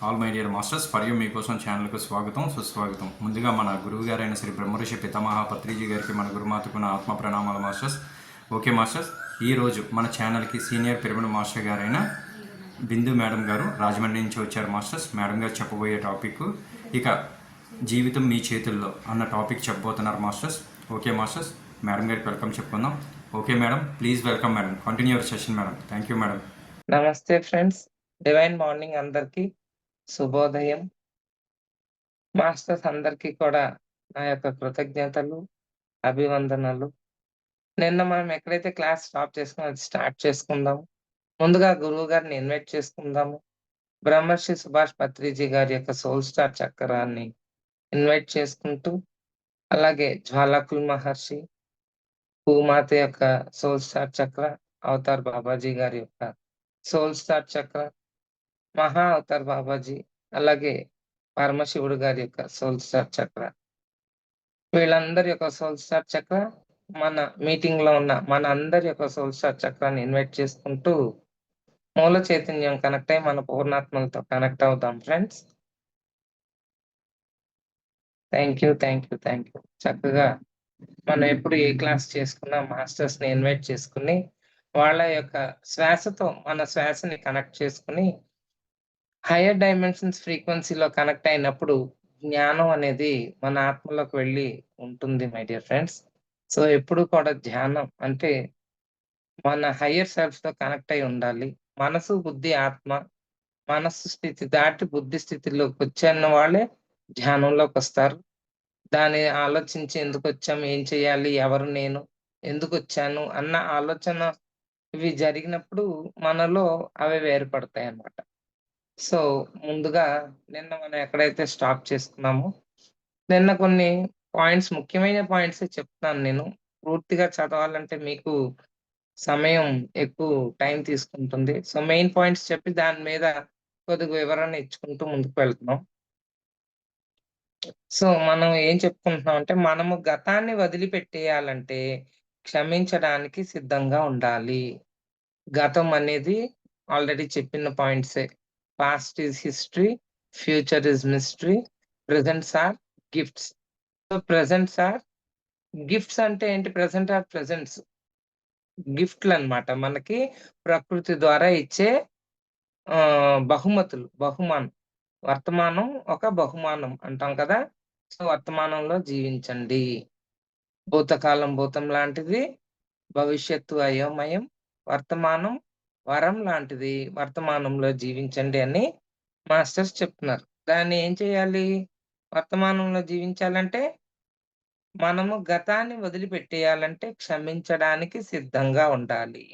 All my dear masters for you మీకోసం ఛానల్కు స్వాగతం సుస్వాగతం. ముందుగా మన గురువు గారైన శ్రీ బ్రహ్మర్షి పితామహ పత్రిజీ గారికి మన గురుమాతకు నా ఆత్మ ప్రణామాలు మాస్టర్స్. ఓకే మాస్టర్స్, ఈరోజు మన ఛానల్కి సీనియర్ పిరమిడ్ మాస్టర్ గారైన బిందు మేడం గారు రాజమండ్రి నుంచి వచ్చారు మాస్టర్స్. మేడం గారు చెప్పబోయే టాపిక్ ఇక జీవితం మీ చేతుల్లో అన్న టాపిక్ చెప్పబోతున్నారు మాస్టర్స్. ఓకే మాస్టర్స్, మేడం గారికి వెల్కమ్ చెప్పుకుందాం. Okay madam, please welcome madam, continue your session madam. Thank you madam. నమస్తే ఫ్రెండ్స్, డివైన్ మార్నింగ్ అందరికీ శుభోదయం. మాస్టర్స్ అందరికీ కూడా నా యొక్క కృతజ్ఞతలు, అభివందనలు. నిన్న మనం ఎక్కడైతే క్లాస్ స్టార్ట్ చేసుకుందాము. ముందుగా గురువు గారిని ఇన్వైట్ చేసుకుందాము. బ్రహ్మర్షి సుభాష్ పత్రిజీ గారి యొక్క సోల్ స్టార్ చక్రాన్ని ఇన్వైట్ చేసుకుంటూ, అలాగే జ్వాలకుల్ మహర్షి, భూమాత యొక్క సోల్ స్టార్ చక్ర, అవతార్ బాబాజీ గారి యొక్క సోల్ స్టార్ చక్ర, మహా అవతార్ బాబాజీ, అలాగే పరమశివుడు గారి యొక్క సోల్ స్టార్ చక్ర, వీళ్ళందరి యొక్క సోల్ స్టార్ చక్ర మన మీటింగ్ లో ఉన్న మన అందరి యొక్క సోల్ స్టార్ చక్రాన్ని ఇన్వైట్ చేసుకుంటూ మూల చైతన్యం కనెక్ట్ అయ్యి మన పూర్ణాత్మలతో కనెక్ట్ అవుతాం ఫ్రెండ్స్. Thank you. చక్కగా మనం ఎప్పుడు ఏ క్లాస్ చేసుకున్నా మాస్టర్స్ ని ఇన్వైట్ చేసుకుని వాళ్ళ యొక్క శ్వాసతో మన శ్వాసని కనెక్ట్ చేసుకుని హైయర్ డైమెన్షన్స్ ఫ్రీక్వెన్సీలో కనెక్ట్ అయినప్పుడు జ్ఞానం అనేది మన ఆత్మలోకి వెళ్ళి ఉంటుంది మై డియర్ ఫ్రెండ్స్. సో ఎప్పుడు కూడా ధ్యానం అంటే మన హయ్యర్ సెల్ఫ్ తో కనెక్ట్ అయి ఉండాలి. మనసు, బుద్ధి, ఆత్మ మనస్సు స్థితి దాటి బుద్ధి స్థితిలోకి వచ్చన్న వాళ్ళే ధ్యానంలోకి వస్తారు. దాన్ని ఆలోచించి ఎందుకు వచ్చాము, ఏం చేయాలి, ఎవరు నేను, ఎందుకు వచ్చాను అన్న ఆలోచన ఇవి జరిగినప్పుడు మనలో అవి వేరుపడతాయి అన్నమాట. సో ముందుగా నిన్న మనం ఎక్కడైతే స్టాప్ చేసుకున్నామో, నిన్న కొన్ని పాయింట్స్, ముఖ్యమైన పాయింట్స్ చెప్తాను నేను. పూర్తిగా చదవాలంటే మీకు సమయం ఎక్కువ టైం తీసుకుంటుంది. సో మెయిన్ పాయింట్స్ చెప్పి దాని మీద కొద్దిగా వివరణ ఇచ్చుకుంటూ ముందుకు వెళ్తున్నాం. సో మనం ఏం చెప్పుకుంటున్నాం అంటే, మనము గతాన్ని వదిలిపెట్టేయాలంటే క్షమించడానికి సిద్ధంగా ఉండాలి. గతం అనేది ఆల్రెడీ చెప్పిన పాయింట్సే. Past is history, future is mystery, presents are gifts. So presents are gifts అంటే ఏంటి? ప్రెజెంట్ ఆర్ ప్రెజెంట్స్ గిఫ్ట్లు అన్నమాట. మనకి ప్రకృతి ద్వారా ఇచ్చే బహుమతులు, బహుమానం. వర్తమానం ఒక బహుమానం అంటాం కదా! సో వర్తమానంలో జీవించండి. భూతకాలం భూతం లాంటిది, భవిష్యత్తు అయోమయం, వర్తమానం వరం లాంటిది. వర్తమానంలో జీవించండి అని మాస్టర్స్ చెప్తున్నారు. దాన్ని ఏం చేయాలి? వర్తమానంలో జీవించాలంటే మనము గతాన్ని వదిలిపెట్టేయాలంటే క్షమించడానికి సిద్ధంగా ఉండాలి.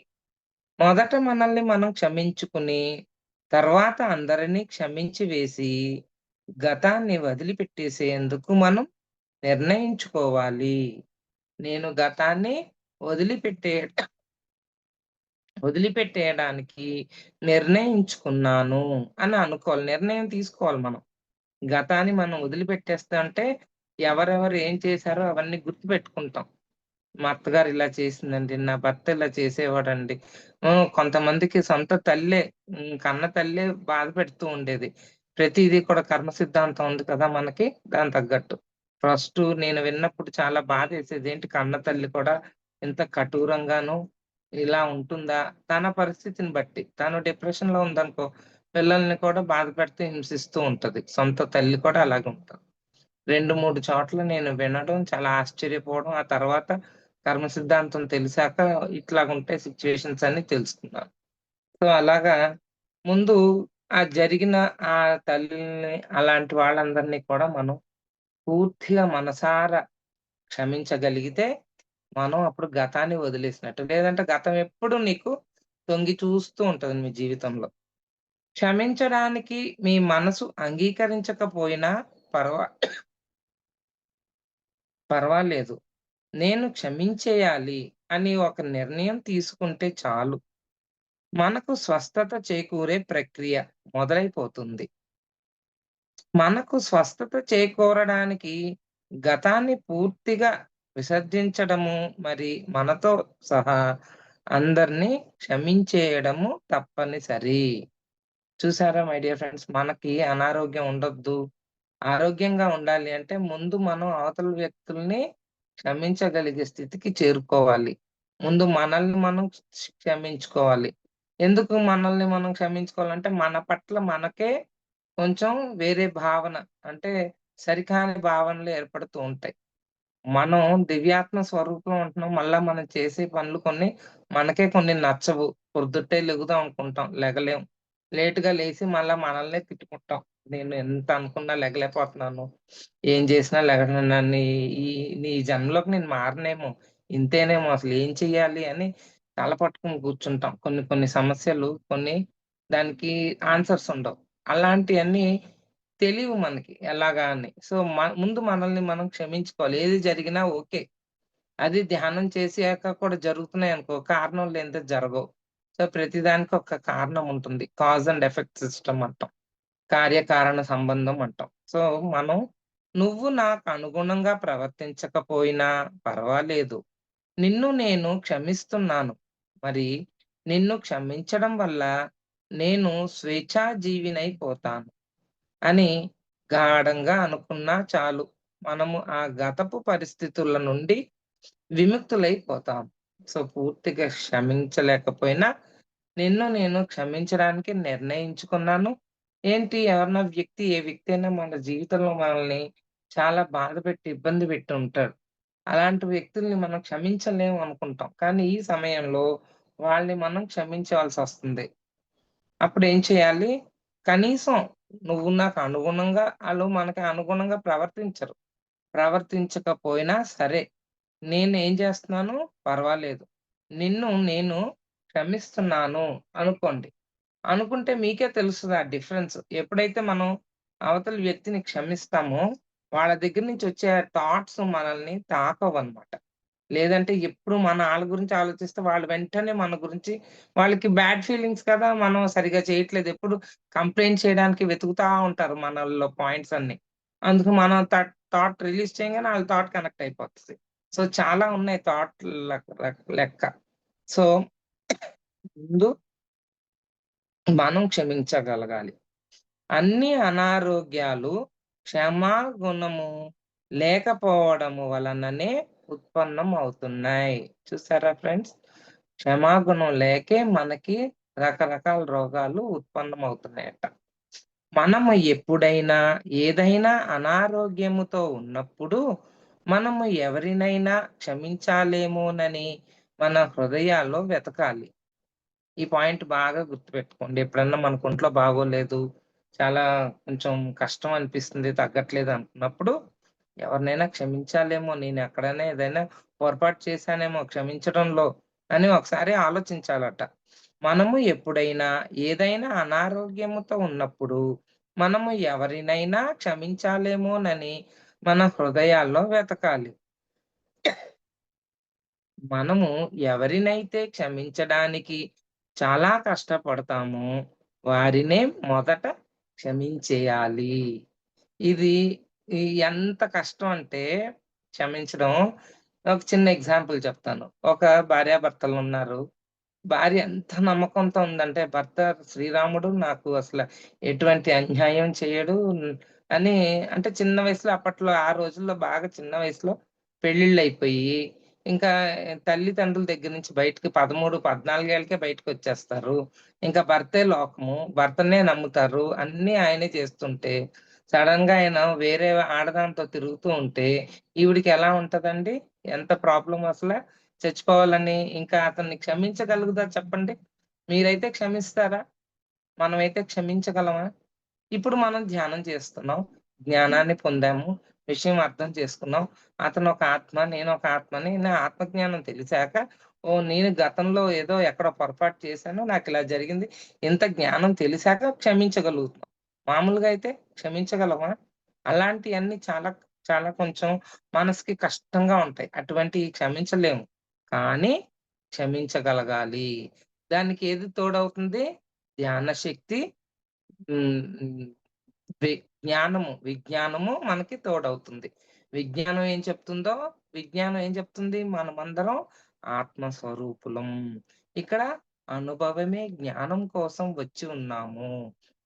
మొదట మనల్ని మనం క్షమించుకుని, తర్వాత అందరినీ క్షమించి వేసి, గతాన్ని వదిలిపెట్టేసేందుకు మనం నిర్ణయించుకోవాలి. నేను గతాన్ని వదిలిపెట్టే వదిలిపెట్టేయడానికి నిర్ణయించుకున్నాను అని అనుకోవాలి. నిర్ణయం తీసుకోవాలి మనం. గతాన్ని మనం వదిలిపెట్టేస్తా అంటే ఎవరెవరు ఏం చేశారో అవన్నీ గుర్తుపెట్టుకుంటాం. మా అత్తగారు ఇలా చేసిందండి, నా భర్త ఇలా చేసేవాడండి. కొంతమందికి సొంత తల్లే, కన్న తల్లే బాధ పెడుతూ ఉండేది. ప్రతీదీ కూడా కర్మ సిద్ధాంతం ఉంది కదా మనకి, దానికి తగ్గట్టు. ఫస్టు నేను విన్నప్పుడు చాలా బాధేసేది. ఏంటి కన్న తల్లి కూడా ఇంత కఠోరంగాను ఇలా ఉంటుందా? తన పరిస్థితిని బట్టి. తను డిప్రెషన్‌లో ఉందనుకో, పిల్లల్ని కూడా బాధపెడుతూ హింసిస్తూ ఉంటది. సొంత తల్లి కూడా అలాగే ఉంటది. 2, 3 చోట్ల నేను వినడం, చాలా ఆశ్చర్యపోవడం, ఆ తర్వాత కర్మ సిద్ధాంతం తెలిసాక ఇట్లాగుంటాయి సిట్యుయేషన్స్ అని తెలుసుకున్నాను. సో అలాగా ముందు ఆ జరిగిన ఆ తల్లిని, అలాంటి వాళ్ళందరినీ కూడా మనం పూర్తిగా మనసారా క్షమించగలిగితే, మనం అప్పుడు గతాన్ని వదిలేసినట్టు. లేదంటే గతం ఎప్పుడు నీకు తొంగి చూస్తూ ఉంటది మీ జీవితంలో. క్షమించడానికి మీ మనసు అంగీకరించకపోయినా పర్వా పర్వాలేదు. నేను క్షమించేయాలి అని ఒక నిర్ణయం తీసుకుంటే చాలు. మనకు స్వస్థత చేకూరే ప్రక్రియ మొదలైపోతుంది. మనకు స్వస్థత చేకూరడానికి గతాన్ని పూర్తిగా విసర్జించడము, మరి మనతో సహా అందరిని క్షమించేయడము తప్పనిసరి. చూసారా మై డియర్ ఫ్రెండ్స్, మనకి అనారోగ్యం ఉండొద్దు, ఆరోగ్యంగా ఉండాలి అంటే ముందు మనం అవతల వ్యక్తుల్ని క్షమించగలిగే స్థితికి చేరుకోవాలి. ముందు మనల్ని మనం క్షమించుకోవాలి. ఎందుకు మనల్ని మనం క్షమించుకోవాలంటే మన పట్ల మనకే కొంచెం వేరే భావన, అంటే సరికాని భావనలు ఏర్పడుతూ ఉంటాయి. మనం దివ్యాత్మ స్వరూపంలో ఉంటున్నాం. మళ్ళా మనం చేసే పనులు కొన్ని మనకే కొన్ని నచ్చవు. పొద్దుటే లెగుదాం అనుకుంటాం, లెగలేం. లేట్‌గా లేసి మళ్ళా మనల్నే తిట్టుకుంటాం. నేను ఎంత అనుకున్నా లెగలేకపోతున్నాను. ఏం చేసినా లెగను. నన్ను ఈ ఈ జన్మలోకి నేను మారనేమో, ఇంతేనేమో, అసలు ఏం చెయ్యాలి అని తల పట్టుకొని కూర్చుంటాం. కొన్ని కొన్ని సమస్యలు, కొన్ని దానికి ఆన్సర్స్ ఉండవు. అలాంటియన్నీ తెలీవు మనకి ఎలాగా అని. సో, ముందు మనల్ని మనం క్షమించుకోవాలి. ఏది జరిగినా ఓకే. అది ధ్యానం చేసాక కూడా జరుగుతున్నాయనుకో, కారణం లేనిదే జరగవు. సో, ప్రతిదానికి ఒక కారణం ఉంటుంది. కాజ్ అండ్ ఎఫెక్ట్ సిస్టమ్ అంటాం. కార్యకారణ సంబంధం అంటాం. సో, మనం నువ్వు నాకు అనుగుణంగా ప్రవర్తించకపోయినా పర్వాలేదు. నిన్ను నేను క్షమిస్తున్నాను. మరి నిన్ను క్షమించడం వల్ల నేను స్వేచ్ఛాజీవినైపోతాను అని గాఢంగా అనుకున్నా చాలు. మనము ఆ గతపు పరిస్థితుల నుండి విముక్తులైపోతాం. సో, పూర్తిగా క్షమించలేకపోయినా నిన్ను నేను క్షమించడానికి నిర్ణయించుకున్నాను. ఏంటి, ఎవరన్నా వ్యక్తి, ఏ వ్యక్తి అయినా మన జీవితంలో మనల్ని చాలా బాధపెట్టి, ఇబ్బంది పెట్టి ఉంటాడు. అలాంటి వ్యక్తుల్ని మనం క్షమించలేము అనుకుంటాం. కానీ ఈ సమయంలో వాళ్ళని మనం క్షమించాల్సొస్తుంది. అప్పుడేం చేయాలి? కనీసం నువ్వు నాకు అనుగుణంగా, ఆళ్ళు మనకి అనుగుణంగా ప్రవర్తించరు. ప్రవర్తించకపోయినా సరే, నేనేం చేస్తున్నాను? పర్వాలేదు. నిన్ను నేను క్షమిస్తున్నాను అనుకోండి. అనుకుంటే మీకే తెలుస్తది ఆ డిఫరెన్స్. ఎప్పుడైతే మనం అవతలి వ్యక్తిని క్షమిస్తామో, వాళ్ళ దగ్గర నుంచి వచ్చే థాట్స్ మనల్ని తాకవన్నమాట. లేదంటే ఎప్పుడు మన ఆళ్ళ గురించి ఆలోచిస్తే వాళ్ళు వెంటనే మన గురించి, వాళ్ళకి బ్యాడ్ ఫీలింగ్స్ కదా! మనం సరిగ్గా చేయట్లేదు. ఎప్పుడు కంప్లెయింట్ చేయడానికి వెతుకుతా ఉంటారు మనలో పాయింట్స్ అన్నీ. అందుకు మనం థాట్ రిలీజ్ చేయంగానే ఆళ్ళ థాట్ కనెక్ట్ అయిపోతది. సో, చాలా ఉన్నాయి థాట్ లెక్క. సో, ముందు మనం క్షమించగలగాలి. అన్ని అనారోగ్యాలు క్షమాగుణము లేకపోవడము వలననే ఉత్పన్నం అవుతున్నాయి. చూసారా ఫ్రెండ్స్? క్షమాగుణం లేకే మనకి రకరకాల రోగాలు ఉత్పన్నమవుతున్నాయట. మనము ఎప్పుడైనా ఏదైనా అనారోగ్యముతో ఉన్నప్పుడు మనము ఎవరినైనా క్షమించాలేమోనని మన హృదయాల్లో వెతకాలి. ఈ పాయింట్ బాగా గుర్తుపెట్టుకోండి. ఎప్పుడన్నా మనకు ఒంట్లో బాగోలేదు, చాలా కొంచెం కష్టం అనిపిస్తుంది, తగ్గట్లేదు అనుకున్నప్పుడు ఎవరినైనా క్షమించాలేమో, నేను ఎక్కడైనా ఏదైనా పొరపాటు చేశానేమో క్షమించడంలో అని ఒకసారి ఆలోచించాలట. మనము ఎప్పుడైనా ఏదైనా అనారోగ్యముతో ఉన్నప్పుడు మనము ఎవరినైనా క్షమించాలేమోనని మన హృదయాల్లో వెతకాలి. మనము ఎవరినైతే క్షమించడానికి చాలా కష్టపడతామో, వారినే మొదట క్షమించేయాలి. ఇది ఈ ఎంత కష్టం అంటే క్షమించడం. ఒక చిన్న ఎగ్జాంపుల్ చెప్తాను. ఒక భార్యాభర్తలున్నారు. భార్య ఎంత నమ్మకంతో ఉందంటే, భర్త శ్రీరాముడు నాకు అసల ఎటువంటి అన్యాయం చేయడు అని, అంటే చిన్న వయసులో, అప్పట్లో ఆ రోజుల్లో బాగా చిన్న వయసులో పెళ్ళిళ్ళయిపోయి, ఇంకా తల్లిదండ్రుల దగ్గర నుంచి బయటకి 13, 14 ఏళ్ళకే బయటకొచ్చేస్తారు. ఇంకా భర్తే లోకము. భర్తనే నమ్ముతారు. అన్నీ ఆయనే చేస్తుంటే, సడెన్‌గా ఆయన వేరే ఆడదానితో తిరుగుతూ ఉంటే, ఈవిడకి ఎలా ఉంటదండి? ఎంత ప్రాబ్లమ్ అసల? చచ్చిపోవాలని. ఇంకా అతన్ని క్షమించగలుగుదా చెప్పండి? మీరైతే క్షమిస్తారా? మనమైతే క్షమించగలమా? ఇప్పుడు మనం ధ్యానం చేస్తున్నాం. జ్ఞానాన్ని పొందాము. విషయం అర్థం చేసుకున్నాం. అతనొక ఆత్మ, నేనొక ఆత్మని. నా ఆత్మజ్ఞానం తెలిసాక, ఓహ్! నేను గతంలో ఏదో ఎక్కడో పొరపాటు చేశాను. నాకిలా జరిగింది. ఇంత జ్ఞానం తెలిసాక క్షమించగలుగుతున్నాం. మామూలుగా అయితే క్షమించగలమా? అలాంటియన్నీ చాలా, చాలా కొంచెం మనసుకి కష్టంగా ఉంటాయి. అటువంటియి క్షమించలేము. కానీ క్షమించగలగాలి. దానికి ఏది తోడవుతుంది? ధ్యాన శక్తి. హ్మ్. హ్మ్. విజ్ఞానము మనకి తోడవుతుంది. విజ్ఞానం ఏం చెప్తుందో, విజ్ఞానం ఏం చెప్తుంది? మనమందరం ఆత్మ స్వరూపులం. ఇక్కడ అనుభవమే జ్ఞానం కోసం వచ్చి ఉన్నాము.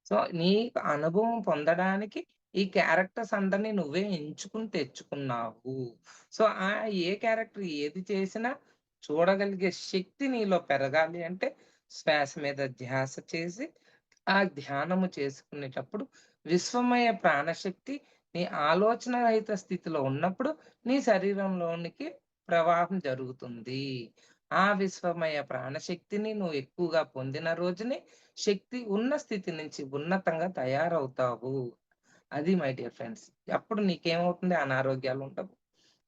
సో, నీకు అనుభవం పొందడానికి ఈ క్యారెక్టర్స్ అందరిని నువ్వే ఎంచుకొని తెచ్చుకున్నావు. సో, ఏ క్యారెక్టర్ ఏది చేసినా చూడగలిగే శక్తి నీలో పెరగాలి అంటే శ్వాస మీద ధ్యాస చేసి, ఆ ధ్యానము చేసుకునేటప్పుడు విశ్వమయ ప్రాణశక్తి నీ ఆలోచన రహిత స్థితిలో ఉన్నప్పుడు నీ శరీరంలోనికి ప్రవాహం జరుగుతుంది. ఆ విశ్వమయ ప్రాణశక్తిని నువ్వు ఎక్కువగా పొందిన రోజునే శక్తి ఉన్న స్థితి నుంచి ఉన్నతంగా తయారవుతావు. అది మై డియర్ ఫ్రెండ్స్. అప్పుడు నీకేమవుతుంది అనారోగ్యాలుండవు.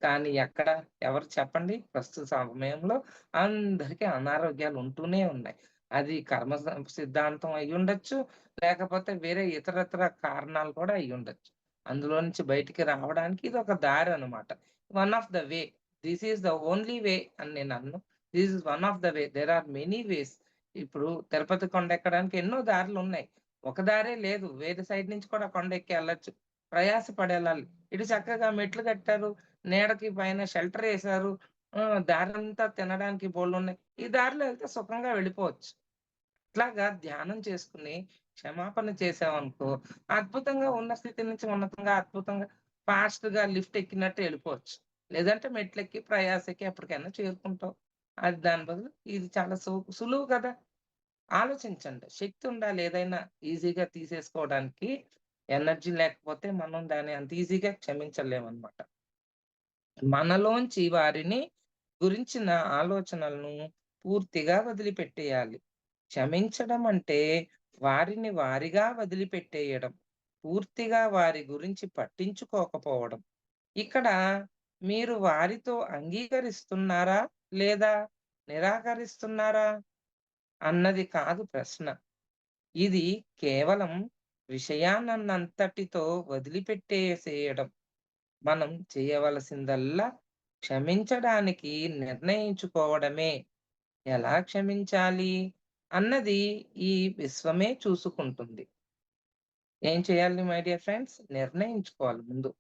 కానీ ఎక్కడ ఎవరు చెప్పండి? ప్రస్తుత సమయంలో అందరికి అనారోగ్యాలు ఉంటూనే ఉన్నాయి. అది కర్మ సిద్ధాంతం అయ్యుండొచ్చు. లేకపోతే వేరే ఇతరితర కారణాలు కూడా అయ్యుండొచ్చు. అందులో నుంచి బయటికి రావడానికి ఇదొక దారనమాట. One of the way. This is the only way అని నేననను. This is one of the way. There are many ways. ఇప్పుడు తిరుపతి కొండెక్కడానికి ఎన్నో దారులున్నాయి. ఒక దారే లేదు. వేరే సైడ్ నుంచి కూడా కొండెక్కి ఎళ్ళొచ్చు. ప్రయాస పడెళ్ళాలి. ఇటు చక్కగా మెట్లు కట్టారు. నీడకి పైన షెల్టరేశారు. దారంతా తినడానికి బోలెడున్నాయి. ఈ దారిలో ఎళ్తే సుఖంగా వెళ్ళిపోవచ్చు. ఇట్లాగా ధ్యానం చేసుకొని క్షమాపణ చేశామనుకో, అద్భుతంగా ఉన్న స్థితి నుంచి ఉన్నతంగా అద్భుతంగా ఫాస్ట్‌గా లిఫ్ట్ ఎక్కినట్టు ఎళ్ళిపోవచ్చు. లేదంటే మెట్లెక్కి ప్రయాసకి ఎప్పటికైనా చేరుకుంటావు. అది దాని బదులు ఇది చాలా సులువు కదా! ఆలోచించండి. శక్తి ఉండాలి ఏదైనా ఈజీగా తీసేసుకోవడానికి. ఎనర్జీ లేకపోతే మనం దాన్ని అంత ఈజీగా క్షమించలేమనమాట. మనలోంచి వారిని గురించిన ఆలోచనలను పూర్తిగా వదిలిపెట్టేయాలి. క్షమించడం అంటే వారిని వారిగా వదిలిపెట్టేయడం. పూర్తిగా వారి గురించి పట్టించుకోకపోవడం. ఇక్కడ మీరు వారితో అంగీకరిస్తున్నారా? లేదా నిరాకరిస్తున్నారా? అన్నది కాదు ప్రశ్న. ఇది కేవలం విషయాన్నంతటితో వదిలిపెట్టేసేయడం. మనం చేయవలసిందల్లా క్షమించడానికి నిర్ణయించుకోవడమే. ఎలా క్షమించాలి అన్నది ఈ విశ్వమే చూసుకుంటుంది. ఏం చేయాలి మై డియర్ ఫ్రెండ్స్? నిర్ణయించుకోవాలి ముందు.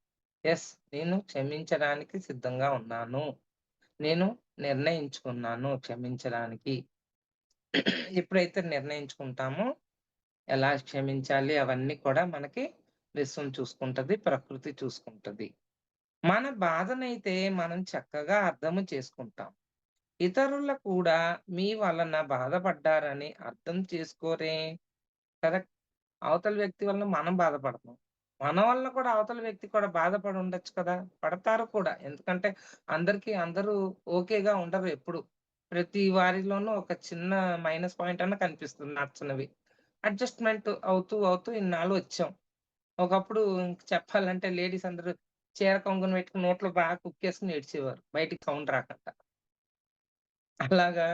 యెస్, నేను క్షమించడానికి సిద్ధంగా ఉన్నాను. నేను నిర్ణయించుకున్నాను క్షమించడానికి. ఎప్పుడైతే నిర్ణయించుకుంటామో ఎలా క్షమించాలి అవన్నీ కూడా మనకి విశ్వం చూసుకుంటది. ప్రకృతి చూసుకుంటది. మన బాధనైతే మనం చక్కగా అర్థము చేసుకుంటాం. ఇతరులు కూడా మీ వలన బాధపడ్డారని అర్థం చేసుకోరే. కరెక్ట్. అవతల వ్యక్తి వలన మనం బాధపడుతున్నాం. మన వలన కూడా అవతల వ్యక్తి కూడా బాధపడి ఉండొచ్చు కదా! పడతారు కూడా. ఎందుకంటే అందరూ ఓకేగా ఉండరు ఎప్పుడు. ప్రతి వారిలోనూ ఒక చిన్న మైనస్ పాయింట్ అన్నా కనిపిస్తుంది నచ్చనివి. అడ్జస్ట్‌మెంట్ అవుతూ ఇన్నాళ్ళు వచ్చాం. ఒకప్పుడు ఇంక చెప్పాలంటే లేడీస్ అందరూ చీర కొంగున పెట్టుకొని నోట్లో బాగా కుక్కేసుకొని ఏడ్చేవారు. బయటికి సౌండ్ రాకంట. అలాగా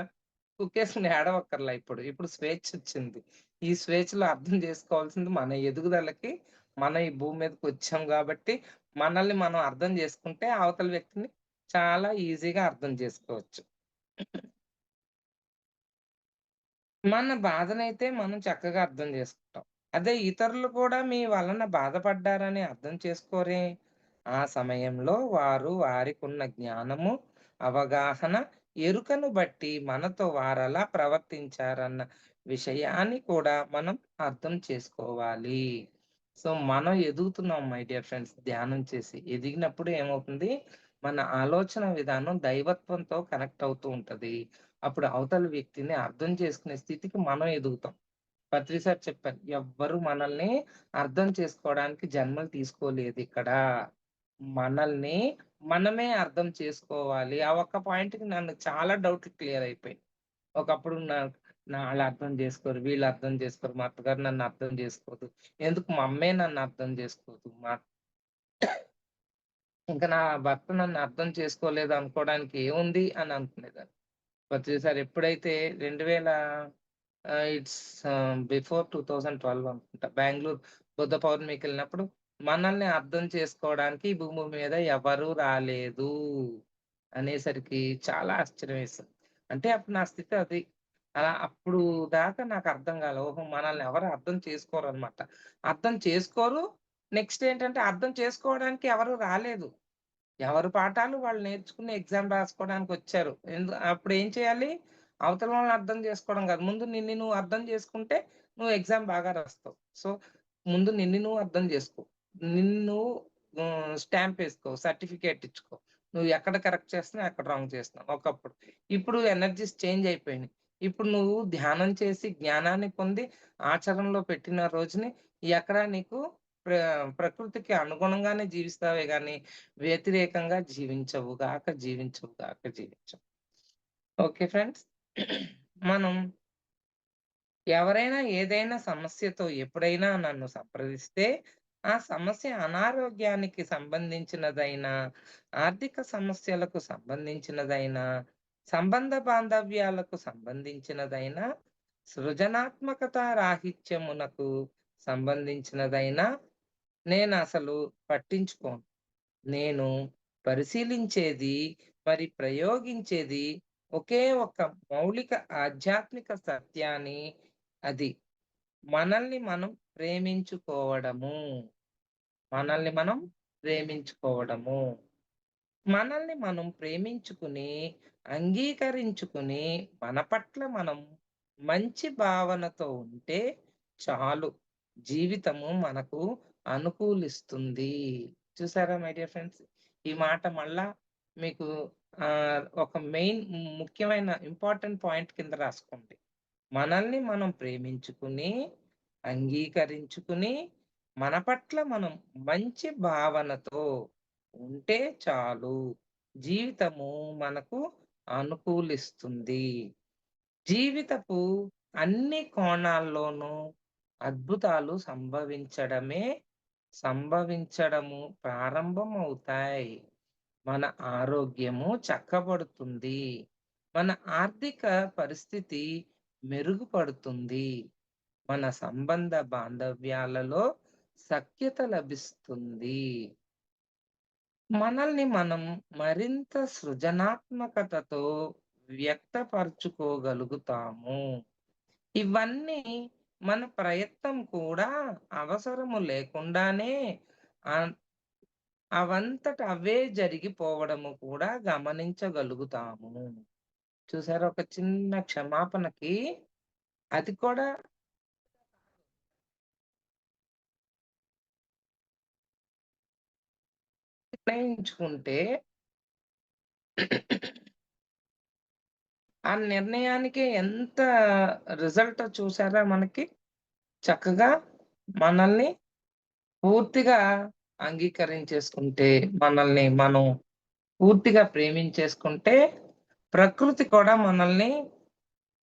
కుక్కేసుకొని ఏడవక్కర్లా ఇప్పుడు. ఇప్పుడు స్వేచ్ఛొచ్చింది. ఈ స్వేచ్ఛలో అర్థం జేసుకోవాల్సింది మన ఎదుగుదలకి, మనం ఈ భూమి మీదకొచ్చాం గాబట్టి, మనల్ని మనం అర్థం జేసుకుంటే అవతల వ్యక్తిని చాలా ఈజీగా అర్థం జేసుకోవచ్చు. మన బాధనైతే మనం చక్కగా అర్థం జేసుకుంటాం. అదే ఇతరులు కూడా మీ వలన బాధపడ్డారని అర్థం చేసుకోరే. ఆ సమయంలో వారు వారికున్న జ్ఞానము, అవగాహన, ఎరుకను బట్టి మనతో వారెలా ప్రవర్తించారన్న విషయాన్ని కూడా మనం అర్థం చేసుకోవాలి. సో, మనం ఎదుగుతున్నాం మై డియర్ ఫ్రెండ్స్ ధ్యానం చేసి. ఎదిగినప్పుడు ఏమవుతుంది, మన ఆలోచన విధానం దైవత్వంతో కనెక్ట్ అవుతూ ఉంటది. అప్పుడు అవతల వ్యక్తిని అర్థం చేసుకునే స్థితికి మనం ఎదుగుతాం. పత్రి సార్ చెప్పారు. ఎవ్వరు మనల్ని అర్థం చేసుకోవడానికి జన్మలు తీసుకోలేదిక్కడ. మనల్ని మనమే అర్థం చేసుకోవాలి. ఆ ఒక్క పాయింట్‌కి నన్ను చాలా డౌట్లు క్లియర్ అయిపోయాయి. ఒకప్పుడు ఆళ్ళు అర్థం చేసుకోరు, వీళ్ళు అర్థం చేసుకోరు, మా అత్తగారు నన్ను అర్థం చేసుకోదు. ఎందుకు మా అమ్మే నన్ను అర్థం చేసుకోదు. ఇంక నా భర్త నన్ను అర్థం చేసుకోలేదు అనుకోవడానికి ఏముంది అని అనుకునేదాన్ని. ప్రతిసారి ఎప్పుడైతే 2000 ఇట్స్ బిఫోర్ 2012 అనుకుంటా. బెంగుళూరు బుద్ధ పౌర్ణమికెళ్ళినప్పుడు మనల్ని అర్థం చేసుకోవడానికి ఈ భూమి మీద ఎవరు రాలేదు అనేసరికి చాలా ఆశ్చర్యమేసింది. అంటే అప్పుడు నా స్థితి అది. అలా అప్పుడు దాకా నాకు అర్థం కాలే. ఓహో! మనల్ని ఎవరు అర్థం చేసుకోరనమాట. అర్థం చేసుకోరు. నెక్స్ట్ ఏంటంటే అర్థం చేసుకోవడానికి ఎవరు రాలేదు. ఎవరి పాఠాలు వాళ్ళు నేర్చుకుని ఎగ్జామ్ రాసుకోవడానికొచ్చారు. అప్పుడేం చేయాలి? అవతల వాళ్ళని అర్థం చేసుకోవడం గాదు. ముందు నిన్ను నువ్వు అర్థం చేసుకుంటే, నువ్వు ఎగ్జామ్ బాగా రాస్తావు. సో, ముందు నిన్ను నువ్వు అర్థం చేసుకో. నిన్ను నువ్వు స్టాంప్ ఏసుకో, సర్టిఫికేట్ ఇచ్చుకో. నువ్వు ఎక్కడ కరెక్ట్ చేస్తున్నావు, ఎక్కడ రాంగ్ చేస్తున్నావు ఒకప్పుడు. ఇప్పుడు ఎనర్జీస్ చేంజ్ అయిపోయినాయి. ఇప్పుడు నువ్వు ధ్యానం చేసి జ్ఞానాన్ని పొంది ఆచరణలో పెట్టిన రోజుని ఎక్కడ నీకు ప్ర ప్రకృతికి అనుగుణంగానే జీవిస్తావే గాని, వ్యతిరేకంగా జీవించవు. Okay friends. మనం ఎవరైనా ఏదైనా సమస్యతో ఎప్పుడైనా నన్ను సంప్రదిస్తే, ఆ సమస్య అనారోగ్యానికి సంబంధించినదైనా, ఆర్థిక సమస్యలకు సంబంధించినదైనా, సంబంధ బాంధవ్యాలకు సంబంధించినదైనా, సృజనాత్మకత రాహిత్యమునకు సంబంధించినదైనా నేనసలు పట్టించుకోను. నేను పరిశీలించేది, మరి ప్రయోగించేది ఒకే ఒక్క మౌలిక ఆధ్యాత్మిక సత్యాన్ని. అది మనల్ని మనం ప్రేమించుకోవడము. మనల్ని మనం ప్రేమించుకోవడము. మనల్ని మనం ప్రేమించుకుని, అంగీకరించుకుని, మన పట్ల మనం మంచి భావనతో ఉంటే చాలు. జీవితము మనకు అనుకూలిస్తుంది. చూసారా మై డియర్ ఫ్రెండ్స్? ఈ మాట మళ్ళా మీకు ఒక మెయిన్ ముఖ్యమైన ఇంపార్టెంట్ పాయింట్ కింద రాసుకోండి. మనల్ని మనం ప్రేమించుకుని, అంగీకరించుకుని, మన పట్ల మనం మంచి భావనతో ఉంటే చాలు. జీవితము మనకు అనుకూలిస్తుంది. జీవితపు అన్ని కోణాల్లోనూ అద్భుతాలు సంభవించడము ప్రారంభమవుతాయి. మన ఆరోగ్యము చక్కబడుతుంది. మన ఆర్థిక పరిస్థితి మెరుగుపడుతుంది. మన సంబంధ బాంధవ్యాలలో సఖ్యత లభిస్తుంది. మనల్ని మనం మరింత సృజనాత్మకతతో వ్యక్తపరుచుకోగలుగుతాము. ఇవన్నీ మన ప్రయత్నం కూడా అవసరము లేకుండానే ఆహ్, అవంతట అవే జరిగిపోవడము కూడా గమనించగలుగుతాము. చూసారా? ఒక చిన్న క్షమాపణకి అది కూడా నిర్ణయించుకుంటే ఆ నిర్ణయానికి ఎంత రిజల్ట్ చూసారా మనకి? చక్కగా మనల్ని పూర్తిగా అంగీకరించేసుకుంటే, మనల్ని మనం పూర్తిగా ప్రేమించేసుకుంటే, ప్రకృతి కూడా మనల్ని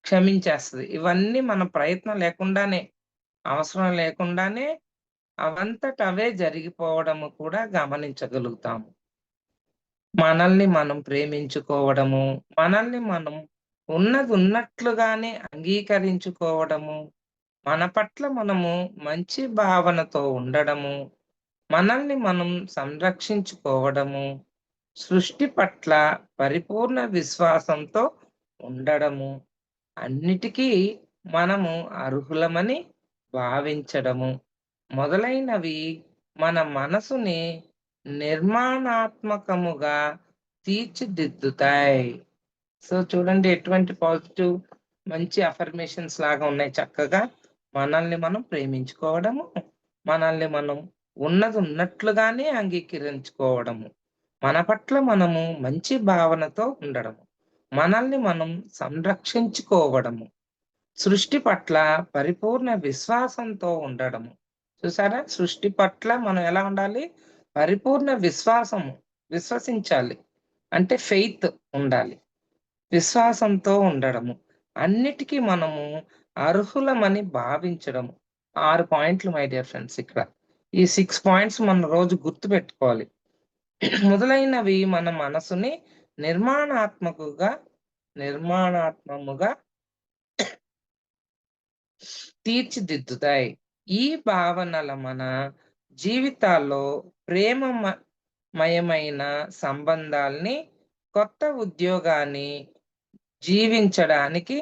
క్షమించేస్తది. ఇవన్నీ మన ప్రయత్నం లేకుండానే, అవసరం లేకుండానే అవంతట అవే జరిగిపోవడము కూడా గమనించగలుగుతాము. మనల్ని మనం ప్రేమించుకోవడము, మనల్ని మనం ఉన్నదున్నట్లుగానే అంగీకరించుకోవడము, మన పట్ల మనము మంచి భావనతో ఉండడము, మనల్ని మనం సంరక్షించుకోవడము, సృష్టి పట్ల పరిపూర్ణ విశ్వాసంతో ఉండడము, అన్నిటికీ మనము అర్హులమని భావించడము మొదలైనవి మన మనసుని నిర్మాణాత్మకముగా తీర్చిదిద్దుతాయి. సో చూడండి ఎటువంటి పాజిటివ్ మంచి అఫర్మేషన్స్ లాగా ఉన్నాయి చక్కగా. మనల్ని మనం ప్రేమించుకోవడము, మనల్ని మనం ఉన్నది ఉన్నట్లుగానే అంగీకరించుకోవడము, మన పట్ల మనము మంచి భావనతో ఉండడము, మనల్ని మనం సంరక్షించుకోవడము, సృష్టి పట్ల పరిపూర్ణ విశ్వాసంతో ఉండడము. చూసారా? సృష్టి పట్ల మనం ఎలా ఉండాలి? పరిపూర్ణ విశ్వసించాలి. అంటే ఫెయిత్ ఉండాలి. విశ్వాసంతో ఉండడము. అన్నిటికీ మనము అర్హులమని భావించడము. 6 పాయింట్లు మై డియర్ ఫ్రెండ్స్ ఇక్కడ. ఈ 6 పాయింట్స్ మనం రోజు గుర్తుపెట్టుకోవాలి. మొదలైనవి మన మనసుని నిర్మాణాత్మముగా తీర్చిదిద్దుతాయి. ఈ భావనల మన జీవితాల్లో మయమైన సంబంధాల్ని, కొత్త ఉద్యోగాన్ని, జీవించడానికి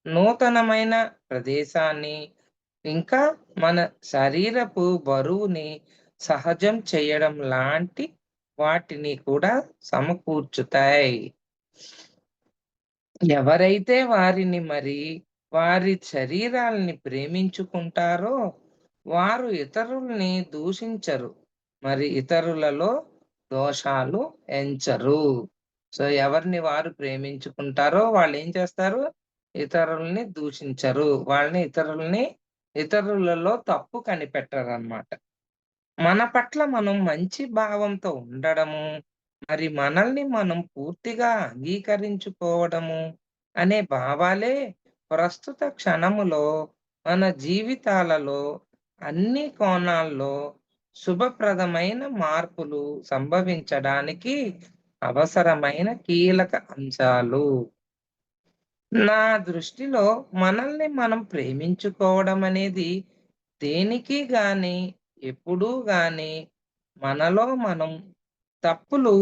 నూతనమైన ప్రదేశాన్ని, ఇంకా మన శరీరపు బరువుని సహజం చేయడం లాంటి వాటిని కూడా సమకూర్చుతాయి. ఎవరైతే వారిని మరి వారి శరీరాల్ని ప్రేమించుకుంటారో వారు ఇతరుల్ని దూషించరు, మరి ఇతరులలో దోషాలు ఎంచరు. సో ఎవరిని వారు ప్రేమించుకుంటారో వాళ్ళు ఏం చేస్తారు? ఇతరుల్ని దూషించరు. ఇతరులలో తప్పు కనిపెట్టరన్నమాట. మన పట్ల మనం మంచి భావంతో ఉండడము, మరి మనల్ని మనం పూర్తిగా అంగీకరించుకోవడము అనే భావాలే ప్రస్తుత క్షణములో మన జీవితాలలో అన్ని కోణాల్లో శుభప్రదమైన మార్పులు సంభవించడానికి అవసరమైన కీలక అంశాలు. నా దృష్టిలో మనల్ని మనం ప్రేమించుకోవడం అనేది దేనికి గాని, ఎప్పుడూ గాని మనలో మనం తప్పులు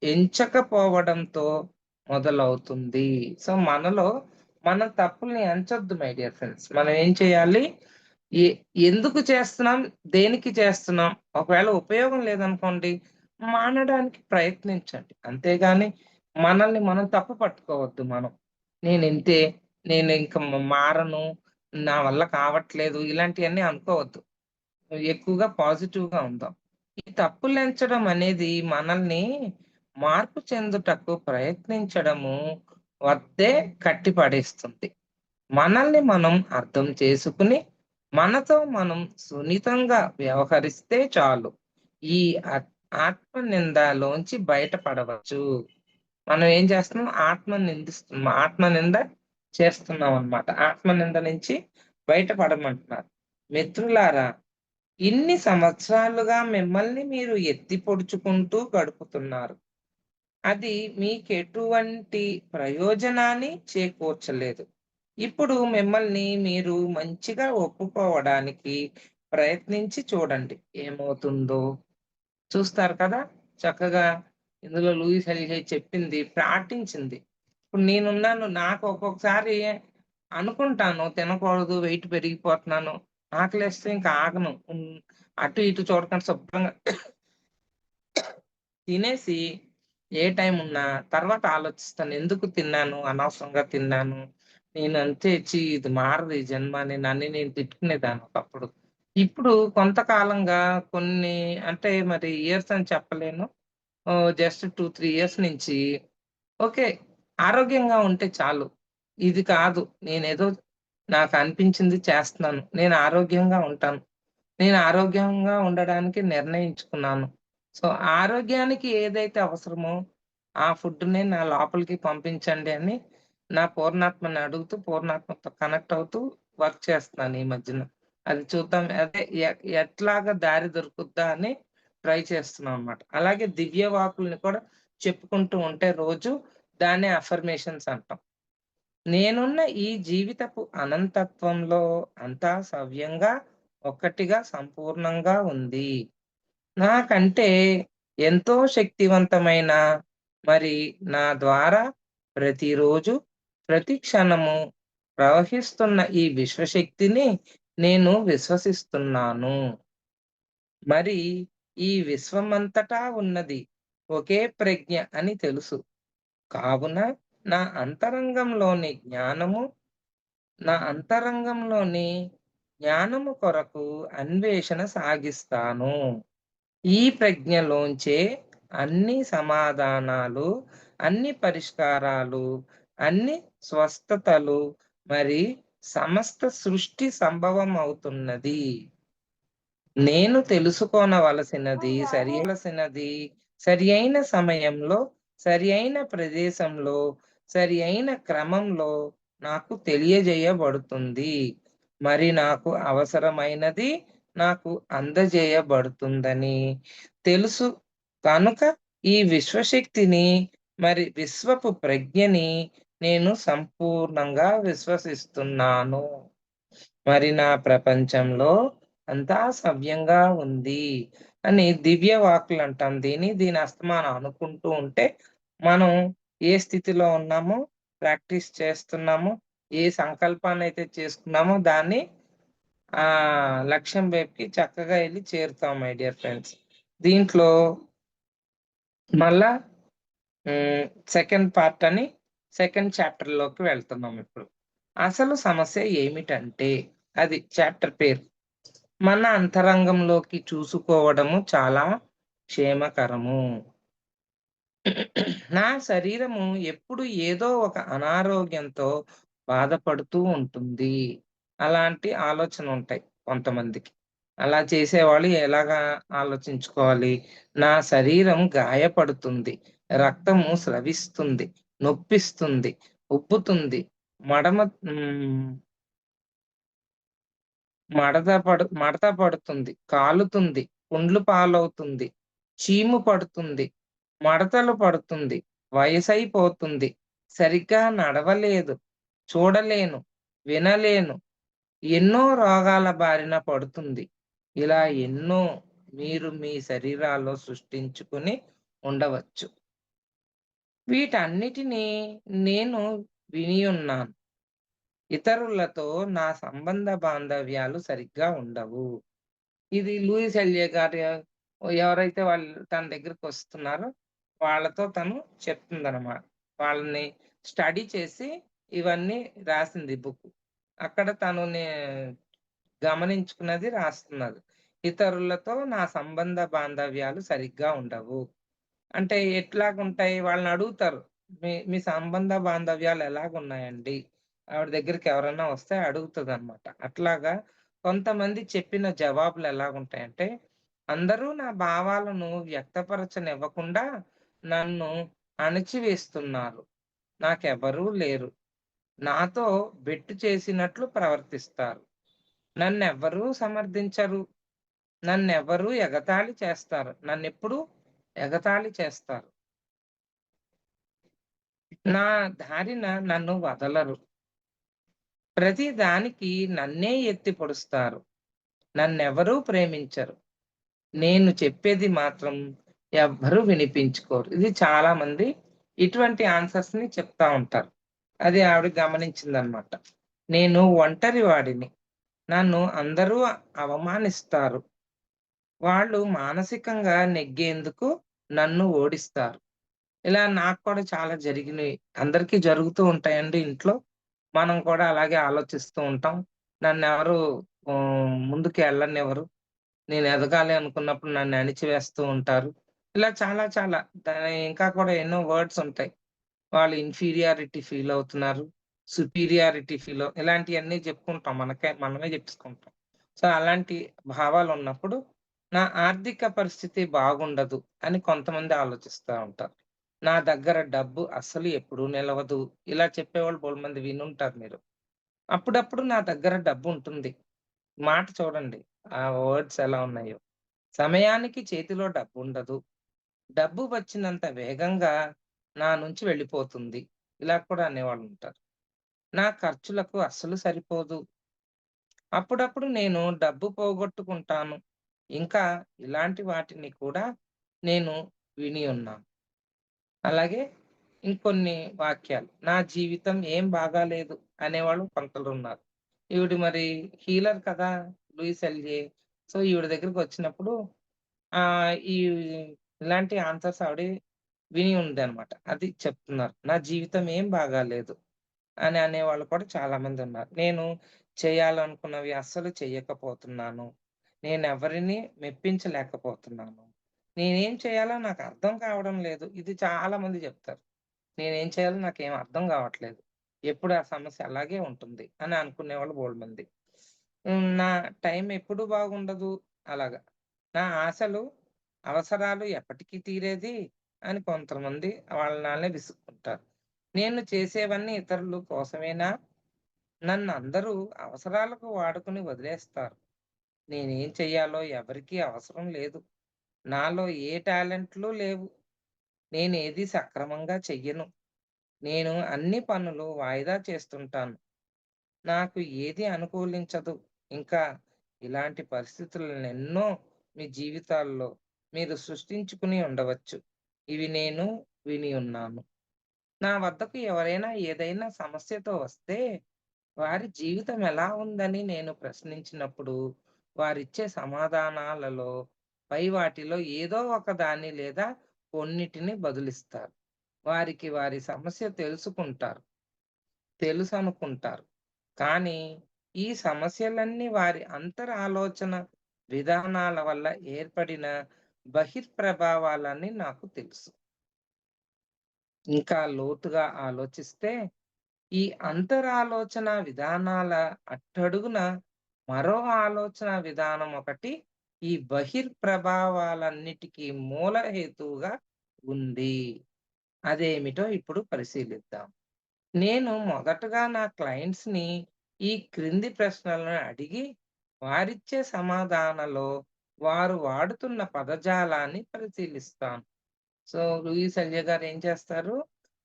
ఎంచకపోవడంతో మొదలవుతుంది. సో, మనలో మనం తప్పుల్ని ఎంచొద్దు మై డియర్ ఫ్రెండ్స్. మనం ఏం చేయాలి? ఎ ఎందుకు చేస్తున్నాం? దేనికి చేస్తున్నాం? ఒకవేళ ఉపయోగం లేదనుకోండి, మానడానికి ప్రయత్నించండి. అంతేగాని మనల్ని మనం తప్పు పట్టుకోవద్దు మనం. నేనింతే, నేనింక మారను, నా వల్ల కావట్లేదు ఇలాంటియన్నీ అనుకోవద్దు. ఎక్కువగా పాజిటివ్‌గా ఉందాం. ఈ తప్పులెంచడం అనేది మనల్ని మార్పు చెందుటకు ప్రయత్నించడము వద్దే కట్టిపడేస్తుంది. మనల్ని మనం అర్థం చేసుకుని, మనతో మనం సున్నితంగా వ్యవహరిస్తే చాలు. ఈ ఆత్ ఆత్మనిందలోంచి బయటపడవచ్చు. మనం ఏం చేస్తున్నాం? ఆత్మనింద చేస్తున్నామనమాట. ఆత్మనింద నుంచి బయటపడమంటున్నారు. మిత్రులారా, ఇన్ని సంవత్సరాలుగా మిమ్మల్ని మీరు ఎత్తి పొడుచుకుంటూ గడుపుతున్నారు. అది మీకెటువంటి ప్రయోజనాన్ని చేకూర్చలేదు. ఇప్పుడు మిమ్మల్ని మీరు మంచిగా ఒప్పుకోవడానికి ప్రయత్నించి చూడండి. ఏమవుతుందో చూస్తారు కదా! చక్కగా ఇందులో లూయిస్ ఎల్‌హే చెప్పింది, పాటించింది. ఇప్పుడు నేనున్నాను. నాకు ఒక్కొక్కసారి అనుకుంటాను తినకూడదు, వెయిట్ పెరిగిపోతున్నాను. ఆకలేస్తే ఇంక ఆగను. అటు ఇటు చూడకుండా శుభ్రంగా తినేసి ఏ టైం ఉన్నా తర్వాత ఆలోచిస్తాను. ఎందుకు తిన్నాను? అనవసరంగా తిన్నాను. నేనంతే ఇది మారదు ఈ జన్మ అని నన్ను నేను తిట్టుకునేదాన్ని ఒకప్పుడు. ఇప్పుడు కొంతకాలంగా కొన్ని అంటే మరి ఇయర్స్ అని చెప్పలేను. జస్ట్ 2, 3 ఇయర్స్ నుంచి ఓకే. ఆరోగ్యంగా ఉంటే చాలు. ఇది కాదు. నేనేదో నాకనిపించింది చేస్తున్నాను. నేను ఆరోగ్యంగా ఉంటాను. నేను ఆరోగ్యంగా ఉండడానికి నిర్ణయించుకున్నాను. సో, ఆరోగ్యానికి ఏదైతే అవసరమో ఆ ఫుడ్‌నే నా లోపలికి పంపించండి అని నా పూర్ణాత్మని అడుగుతూ, పూర్ణాత్మతో కనెక్ట్ అవుతూ వర్క్ చేస్తున్నాను ఈ మధ్యన. అది చూద్దాం అదే ఎట్లాగా దారి దొరుకుద్దా అని ట్రై చేస్తున్నాం అన్నమాట. అలాగే దివ్య వాక్కుల్ని కూడా చెప్పుకుంటూ ఉంటే రోజు దాన్నే అఫర్మేషన్స్ అంటాం. నేనున్న ఈ జీవితపు అనంతత్వంలో అంతా సవ్యంగా, ఒక్కటిగా, సంపూర్ణంగా ఉంది. నాకంటే ఎంతో శక్తివంతమైన మరి నా ద్వారా ప్రతిరోజు, ప్రతి క్షణము ప్రవహిస్తున్న ఈ విశ్వశక్తిని నేను విశ్వసిస్తున్నాను. మరి ఈ విశ్వమంతటా ఉన్నది ఒకే ప్రజ్ఞ అని తెలుసు. కావున నా అంతరంగంలోని జ్ఞానము, నా అంతరంగంలోని జ్ఞానము కొరకు అన్వేషణ సాగిస్తాను. ఈ ప్రజ్ఞలోంచే అన్ని సమాధానాలు, అన్ని పరిష్కారాలు, అన్ని స్వస్థతలు మరి సమస్త సృష్టి సంభవం అవుతున్నది. నేను సరియైన సమయంలో, సరియైన ప్రదేశంలో, సరియైన క్రమంలో నాకు తెలియజేయబడుతుంది. మరి నాకు అవసరమైనది నాకు అందజేయబడుతుందని తెలుసు. కనుక ఈ విశ్వశక్తిని మరి విశ్వపు ప్రజ్ఞని నేను సంపూర్ణంగా విశ్వసిస్తున్నాను. మరి నా ప్రపంచంలో అంతా సవ్యంగా ఉంది అని దివ్య వాక్కులంటాం దీన్ని. దీని అస్తమానం అనుకుంటూ ఉంటే మనం ఏ స్థితిలో ఉన్నామో, ప్రాక్టీస్ చేస్తున్నామో, ఏ సంకల్పాన్నయితే చేసుకున్నామో దాన్ని లక్ష్యం వైపుకి చక్కగా ఎళ్లి చేరుతాం మై డియర్ ఫ్రెండ్స్. దీంట్లో మళ్ళా సెకండ్ పార్ట్ అని సెకండ్ చాప్టర్‌లోకి వెళ్తున్నాం ఇప్పుడు. అసలు సమస్య ఏమిటంటే అది చాప్టర్ పేరు. మన అంతరంగంలోకి చూసుకోవడము చాలా క్షేమకరము. నా శరీరము ఎప్పుడు ఏదో ఒక అనారోగ్యంతో బాధపడుతూ ఉంటుంది. అలాంటి ఆలోచనలుంటాయి కొంతమందికి. అలా చేసేవాళ్ళు ఎలాగా ఆలోచించుకోవాలి? నా శరీరం గాయపడుతుంది. రక్తము స్రవిస్తుంది. నొప్పిస్తుంది. ఉబ్బుతుంది. మడమ హ్మ్. మడత పడుతుంది. కాలుతుంది. పుండ్లు పాలవుతుంది. చీము పడుతుంది. మడతలు పడుతుంది. వయసైపోతుంది. సరిగ్గా నడవలేదు. చూడలేను. వినలేను. ఎన్నో రోగాల బారిన పడుతుంది. ఇలా ఎన్నో మీరు మీ శరీరాల్లో సృష్టించుకొని ఉండవచ్చు. వీటన్నిటిని నేను వినియున్నాను. ఇతరులతో నా సంబంధ బాంధవ్యాలు సరిగ్గా ఉండవు. ఇది లూయిస్ ఎల్‌ఏ గారి ఎవరైతే తన దగ్గరకొస్తున్నారో వాళ్ళతో తను చెప్తుందనమాట. వాళ్ళని స్టడీ చేసి ఇవన్నీ రాసింది బుక్. అక్కడ తను గమనించుకున్నది రాస్తున్నది. ఇతరులతో నా సంబంధ బాంధవ్యాలు సరిగ్గా ఉండవు. అంటే ఎట్లాగుంటాయి? వాళ్ళనడుగుతారు. మీ సంబంధ బాంధవ్యాలు ఎలాగున్నాయండి? ఆవిడ దగ్గరికి ఎవరన్నా వస్తే అడుగుతదనమాట. అట్లాగా కొంతమంది చెప్పిన జవాబులు ఎలాగుంటాయంటే, అందరూ నా భావాలను వ్యక్తపరచనివ్వకుండా నన్ను అణిచివేస్తున్నారు. నాకెవరూ లేరు. నాతో బెట్టు చేసినట్లు ప్రవర్తిస్తారు. నన్నెవ్వరూ సమర్థించరు. నన్నెవ్వరూ ఎగతాళి చేస్తారు. నన్నెప్పుడూ ఎగతాళి చేస్తారు. నా దారిన నన్ను వదలరు. ప్రతి దానికి నన్నే ఎత్తి పొడుస్తారు. నన్నెవరూ ప్రేమించరు. నేను చెప్పేది మాత్రం ఎవ్వరూ వినిపించుకోరు. ఇది చాలా మంది ఇటువంటి ఆన్సర్స్‌ని చెప్తా ఉంటారు. అది ఆవిడ గమనించిందనమాట. నేను ఒంటరివాడిని. నన్ను అందరూ అవమానిస్తారు. వాళ్ళు మానసికంగా నెగ్గేందుకు నన్ను ఓడిస్తారు. ఇలా నాకు కూడా చాలా జరిగినియి. అందరికీ జరుగుతూ ఉంటాయండి ఇంట్లో. మనం కూడా అలాగే ఆలోచిస్తూ ఉంటాం. నన్నెవరు ముందుకు ఎళ్ళనివ్వరు. నేను ఎదగాలి అనుకున్నప్పుడు నన్ను అణిచివేస్తూ ఉంటారు. ఇలా చాలా చాలా ఇంకా కూడా ఎన్నో వర్డ్స్ ఉంటాయి. వాళ్ళు ఇన్ఫీరియారిటీ ఫీల్ అవుతున్నారు. సుపీరియారిటీ ఇలాంటియన్నీ చెప్పుకుంటాం. మనమే చెప్పుకుంటాం. సో, అలాంటి భావాలున్నప్పుడు నా ఆర్థిక పరిస్థితి బాగుండదు అని కొంతమంది ఆలోచిస్తా ఉంటారు. నా దగ్గర డబ్బు అస్సలు ఎప్పుడూ నిలవదు. ఇలా చెప్పేవాళ్ళు బోలెడుమంది వినుంటారు మీరు. అప్పుడప్పుడు నా దగ్గర డబ్బుంటుంది. మాట చూడండి. ఆ వర్డ్స్ ఎలా ఉన్నాయో. సమయానికి చేతిలో డబ్బుండదు. డబ్బు వచ్చినంత వేగంగా నా నుంచి వెళ్ళిపోతుంది. ఇలా కూడా అనేవాళ్ళుంటారు. నా ఖర్చులకు అస్సలు సరిపోదు. అప్పుడప్పుడు నేను డబ్బు పోగొట్టుకుంటాను. ఇంకా ఇలాంటి వాటిని కూడా నేను విని ఉన్నాను. అలాగే ఇంకొన్ని వాక్యాలు. నా జీవితం ఏం బాగాలేదు అనేవాళ్ళు కొందరున్నారు. ఈవిడ మరి హీలర్ కదా! Louis LJ. సో, ఈవిడ దగ్గరికొచ్చినప్పుడు ఈ ఇలాంటి ఆన్సర్స్ ఆవిడ విని ఉందనమాట. అది చెప్తున్నారు. నా జీవితం ఏం బాగాలేదు అని అనేవాళ్ళు కూడా చాలామందున్నారు. నేను చేయాలనుకున్నవి అస్సలు చెయ్యకపోతున్నాను. నేనెవరిని మెప్పించలేకపోతున్నాను. నేనేం చేయాలో నాకు అర్థం కావడం లేదు. ఇది చాలా మంది చెప్తారు. నేనేం చేయాలో నాకేం అర్థం గావట్లేదు. ఎప్పుడు ఆ సమస్య అలాగే ఉంటుంది అని అనుకునేవాళ్ళు బోలెడుమంది. నా టైం ఎప్పుడు బాగుండదు అలాగా. నా ఆశలు, అవసరాలు ఎప్పటికి తీరేది అని కొంతమంది వాళ్ళనాళ్ళే విసుక్కుంటారు. నేను చేసేవన్నీ ఇతరుల కోసమేనా? నన్నందరూ అవసరాలకు వాడుకొని వదిలేస్తారు. నేనేం చెయ్యాలో ఎవరికీ అవసరం లేదు. నాలో ఏ టాలెంట్లు లేవు. నేనేది సక్రమంగా చెయ్యను. నేను అన్ని పనులు వాయిదా చేస్తుంటాను. నాకు ఏది అనుకూలించదు. ఇంకా ఇలాంటి పరిస్థితులనెన్నో మీ జీవితాల్లో మీరు సృష్టించుకుని ఉండవచ్చు. ఇవి నేను విని ఉన్నాను. నా వద్దకు ఎవరైనా ఏదైనా సమస్యతో వస్తే, వారి జీవితం ఎలా ఉందని నేను ప్రశ్నించినప్పుడు, వారిచ్చే సమాధానాలలో పై వాటిలో ఏదో ఒకదాన్ని లేదా కొన్నిటిని బదులిస్తారు. వారికి వారి సమస్య తెలుసనుకుంటారు. కానీ ఈ సమస్యలన్నీ వారి అంతరాలోచన విధానాల వల్ల ఏర్పడిన బహిర్ప్రభావాలని నాకు తెలుసు. ఇంకా లోతుగా ఆలోచిస్తే ఈ అంతరాలోచన విధానాల అట్టడుగున మరో ఆలోచన విధానం ఒకటి ఈ బహిర్ప్రభావాలన్నిటికీ మూల హేతువుగా ఉంది. అదేమిటో ఇప్పుడు పరిశీలిద్దాం. నేను మొదటగా నా క్లయింట్స్‌ని ఈ క్రింది ప్రశ్నలను అడిగి, వారిచ్చే సమాధానాల్లో వారు వాడుతున్న పదజాలాన్ని పరిశీలిస్తాను. సో, లూయి సెల్య గారు ఏం చేస్తారు,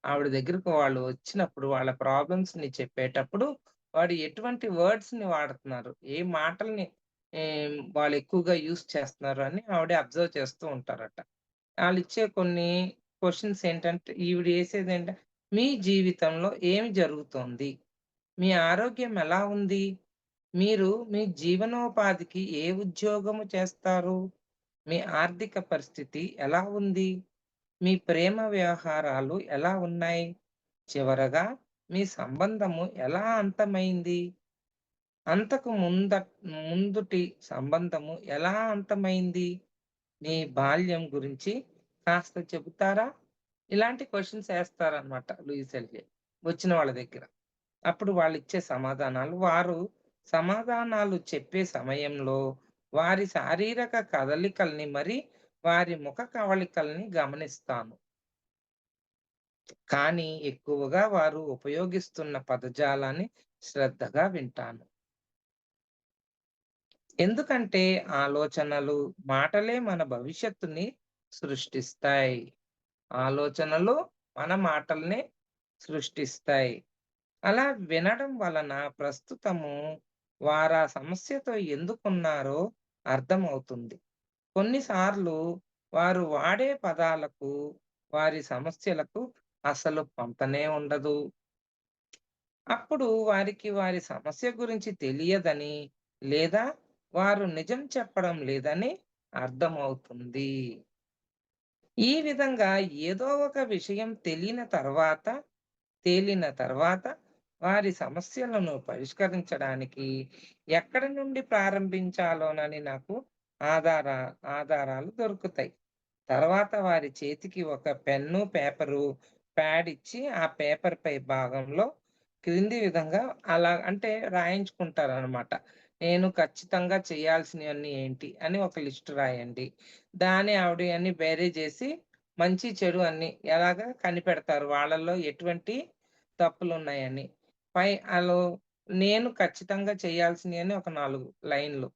ఆవిడ దగ్గరకు వాళ్ళు వచ్చినప్పుడు వాళ్ళ ప్రాబ్లమ్స్‌ని చెప్పేటప్పుడు, వాడు ఎటువంటి వర్డ్స్‌ని వాడుతున్నారు, ఏ మాటల్ని వాళ్ళు ఎక్కువగా యూజ్ చేస్తున్నారు అని ఆవిడ అబ్జర్వ్ చేస్తూ ఉంటారట. ఆళ్ళిచ్చే కొన్ని క్వెషన్స్ ఏంటంటే, ఈవిడేసేదేంట, "మీ జీవితంలో ఏమి జరుగుతోంది? మీ ఆరోగ్యం ఎలా ఉంది? మీరు మీ జీవనోపాధికి ఏ ఉద్యోగము చేస్తారు? మీ ఆర్థిక పరిస్థితి ఎలా ఉంది? మీ ప్రేమ వ్యవహారాలు ఎలా ఉన్నాయి? చివరగా మీ సంబంధము ఎలా అంతమైంది? అంతకు ముందుటి సంబంధము ఎలా అంతమైంది? మీ బాల్యం గురించి కాస్త చెబుతారా?" ఇలాంటి క్వెషన్స్ ఏస్తారనమాట లూయిస్ ఎల్‌గే వచ్చిన వాళ్ళ దగ్గర. అప్పుడు వాళ్ళిచ్చే సమాధానాలు, వారు సమాధానాలు చెప్పే సమయంలో వారి శారీరక కదలికల్ని వారి ముఖ కవళికల్ని గమనిస్తాను. కానీ ఎక్కువగా వారు ఉపయోగిస్తున్న పదజాలాన్ని శ్రద్ధగా వింటాను. ఎందుకంటే ఆలోచనలు, మాటలే మన భవిష్యత్తుని సృష్టిస్తాయి. ఆలోచనలు మన మాటల్ని సృష్టిస్తాయి. అలా వినడం వలన ప్రస్తుతము వారా సమస్యతో ఎందుకున్నారో అర్థమవుతుంది. కొన్నిసార్లు వారు వాడే పదాలకు, వారి సమస్యలకు అసలు పొంతనే ఉండదు. అప్పుడు వారికి వారి సమస్య గురించి తెలియదని, లేదా వారు నిజం చెప్పడం లేదని అర్థమవుతుంది. ఈ విధంగా ఏదో ఒక విషయం తేలిన తర్వాత వారి సమస్యలను పరిష్కరించడానికి ఎక్కడి నుండి ప్రారంభించాలోనని నాకు ఆధార ఆధారాలు దొరుకుతాయి. తర్వాత వారి చేతికి ఒక పెన్ను, పేపరు, ప్యాడ్ ఇచ్చి ఆ పేపర్ పై భాగంలో క్రింది విధంగా అలా అంటే రాయించుకుంటారనమాట. నేను ఖచ్చితంగా చేయాల్సినవన్నీ ఏంటి అని ఒక లిస్ట్ రాయండి. దాన్ని ఆవిడ అన్ని బేరీ జేసి మంచి, చెడు అన్నీ ఎలాగా కనిపెడతారు. వాళ్ళలో ఎటువంటి తప్పులున్నాయని. పై ఆళ్ళు నేను ఖచ్చితంగా చేయాల్సినయని ఒక 4 లైన్‌లు.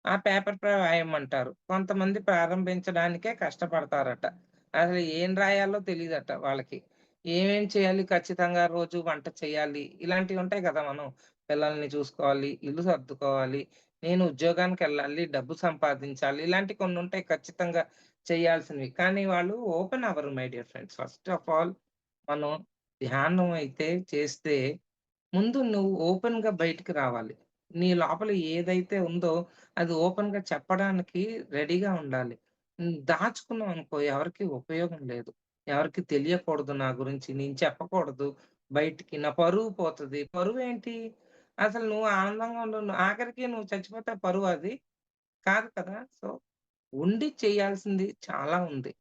ఆ పేపర్‌పై రాయమంటారు. కొంతమంది ప్రారంభించడానికే కష్టపడతారట. అసలు ఏం రాయాలో తెలీదట వాళ్ళకి. ఏమేం చేయాలి, ఖచ్చితంగా రోజు వంట చేయాలి. ఇలాంటివుంటాయి కదా! మనం పిల్లల్ని చూసుకోవాలి, ఇల్లు సర్దుకోవాలి, నేను ఉద్యోగానికెళ్ళాలి, డబ్బు సంపాదించాలి. ఇలాంటివి కొన్నుంటాయి ఖచ్చితంగా చేయాల్సినవి. కానీ వాళ్ళు ఓపెన్ అవ్వరు my dear friends. First of all మనం ధ్యానం అయితే చేస్తే ముందు నువ్వు ఓపెన్‌గా బయటికి రావాలి. నీ లోపల ఏదైతే ఉందో అది ఓపెన్‌గా చెప్పడానికి రెడీగా ఉండాలి. దాచుకున్నావనుకో ఎవరికీ ఉపయోగం లేదు. ఎవరికీ తెలియకూడదు నా గురించి. నేను చెప్పకూడదు బయటికి. నా పరువు పోతది. పరువేంటి? అసలు నువ్వు ఆనందంగా ఉండు. ఆఖరికి నువ్వు చచ్చిపోతే పరువా అది? కాదు కదా! సో, ఉండి చేయాల్సింది చాలా ఉంది.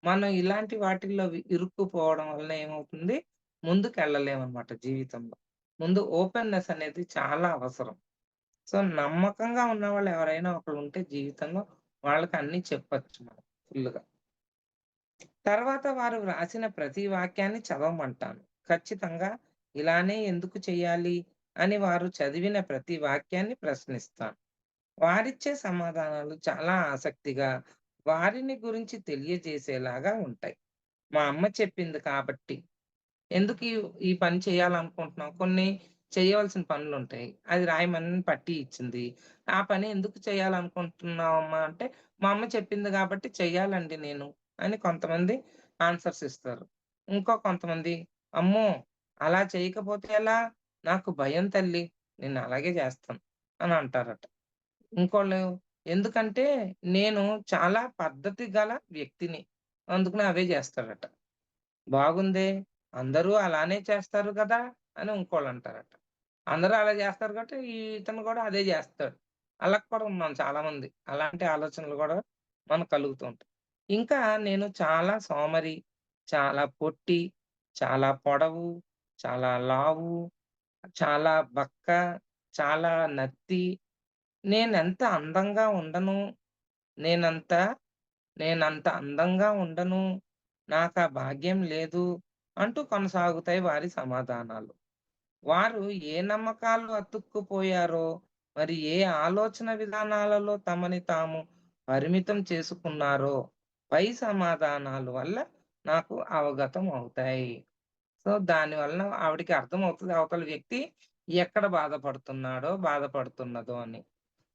మనం ఇలాంటి వాటిల్లో ఇరుక్కుపోవడం వలన ఏమవుతుంది, ముందుకెళ్ళలేమనమాట జీవితంలో. ముందు ఓపెన్‌నెస్ అనేది చాలా అవసరం. సో, నమ్మకంగా ఉన్నవాళ్ళు ఎవరైనా ఒకళ్ళుంటే జీవితంలో వాళ్ళకి అన్నీ చెప్పొచ్చు మనం ఫుల్లుగా. తర్వాత వారు వ్రాసిన ప్రతి వాక్యాన్ని చదవమంటాను. ఖచ్చితంగా ఇలానే ఎందుకు చేయాలి అని వారు చదివిన ప్రతి వాక్యాన్ని ప్రశ్నిస్తాను. వారిచ్చే సమాధానాలు చాలా ఆసక్తిగా, వారిని గురించి తెలియజేసేలాగా ఉంటాయి. మా అమ్మ చెప్పింది కాబట్టి. ఎందుకు ఈ పని చేయాలనుకుంటున్నావు? కొన్ని చేయవలసిన పనులుంటాయి. అది రాయమని పట్టీ ఇచ్చింది. ఆ పని ఎందుకు చేయాలనుకుంటున్నావమ్మా అంటే, మా అమ్మ చెప్పింది గాబట్టి చెయ్యాలండి నేను అని కొంతమంది ఆన్సర్స్ ఇస్తారు. కొంతమంది, అమ్మో! అలా చేయకపోతే ఎలా? నాకు భయం తల్లి. నేను అలాగే జేస్తాను అని అంటారట. ఇంకోళ్ళు ఎందుకంటే, నేను చాలా పద్ధతి గల వ్యక్తిని. అందుకని అవే జేస్తారట. బాగుందే! అందరూ అలానే చేస్తారు గదా! అని ఇంకోళ్ళంటారట. అందరూ అలా జేస్తారు కాబట్టి ఇతను గూడా అదే జేస్తాడు. అలా కూడా ఉన్నాం చాలామంది. అలాంటి ఆలోచనలు గూడా మనకు కలుగుతూ ఉంటాయి. ఇంకా నేను చాలా సోమరి, చాలా పొట్టి, చాలా పొడవు, చాలా లావు, చాలా బక్క, చాలా నత్తి, నేనెంత అందంగా ఉండను, నేనంత నేనంత అందంగా ఉండను, నాకా భాగ్యం లేదు అంటూ కొనసాగుతాయి వారి సమాధానాలు. వారు ఏ నమ్మకాలు అతుక్కుపోయారో, మరి ఏ ఆలోచన విధానాలలో తమని తాము పరిమితం చేసుకున్నారో, పై సమాధానాల వల్ల నాకు అవగతం అవుతాయి. సో, దాని వలన ఆవిడకి అర్థమవుతది అవతల వ్యక్తి ఎక్కడ బాధపడుతున్నాడో, బాధపడుతున్నదో అని.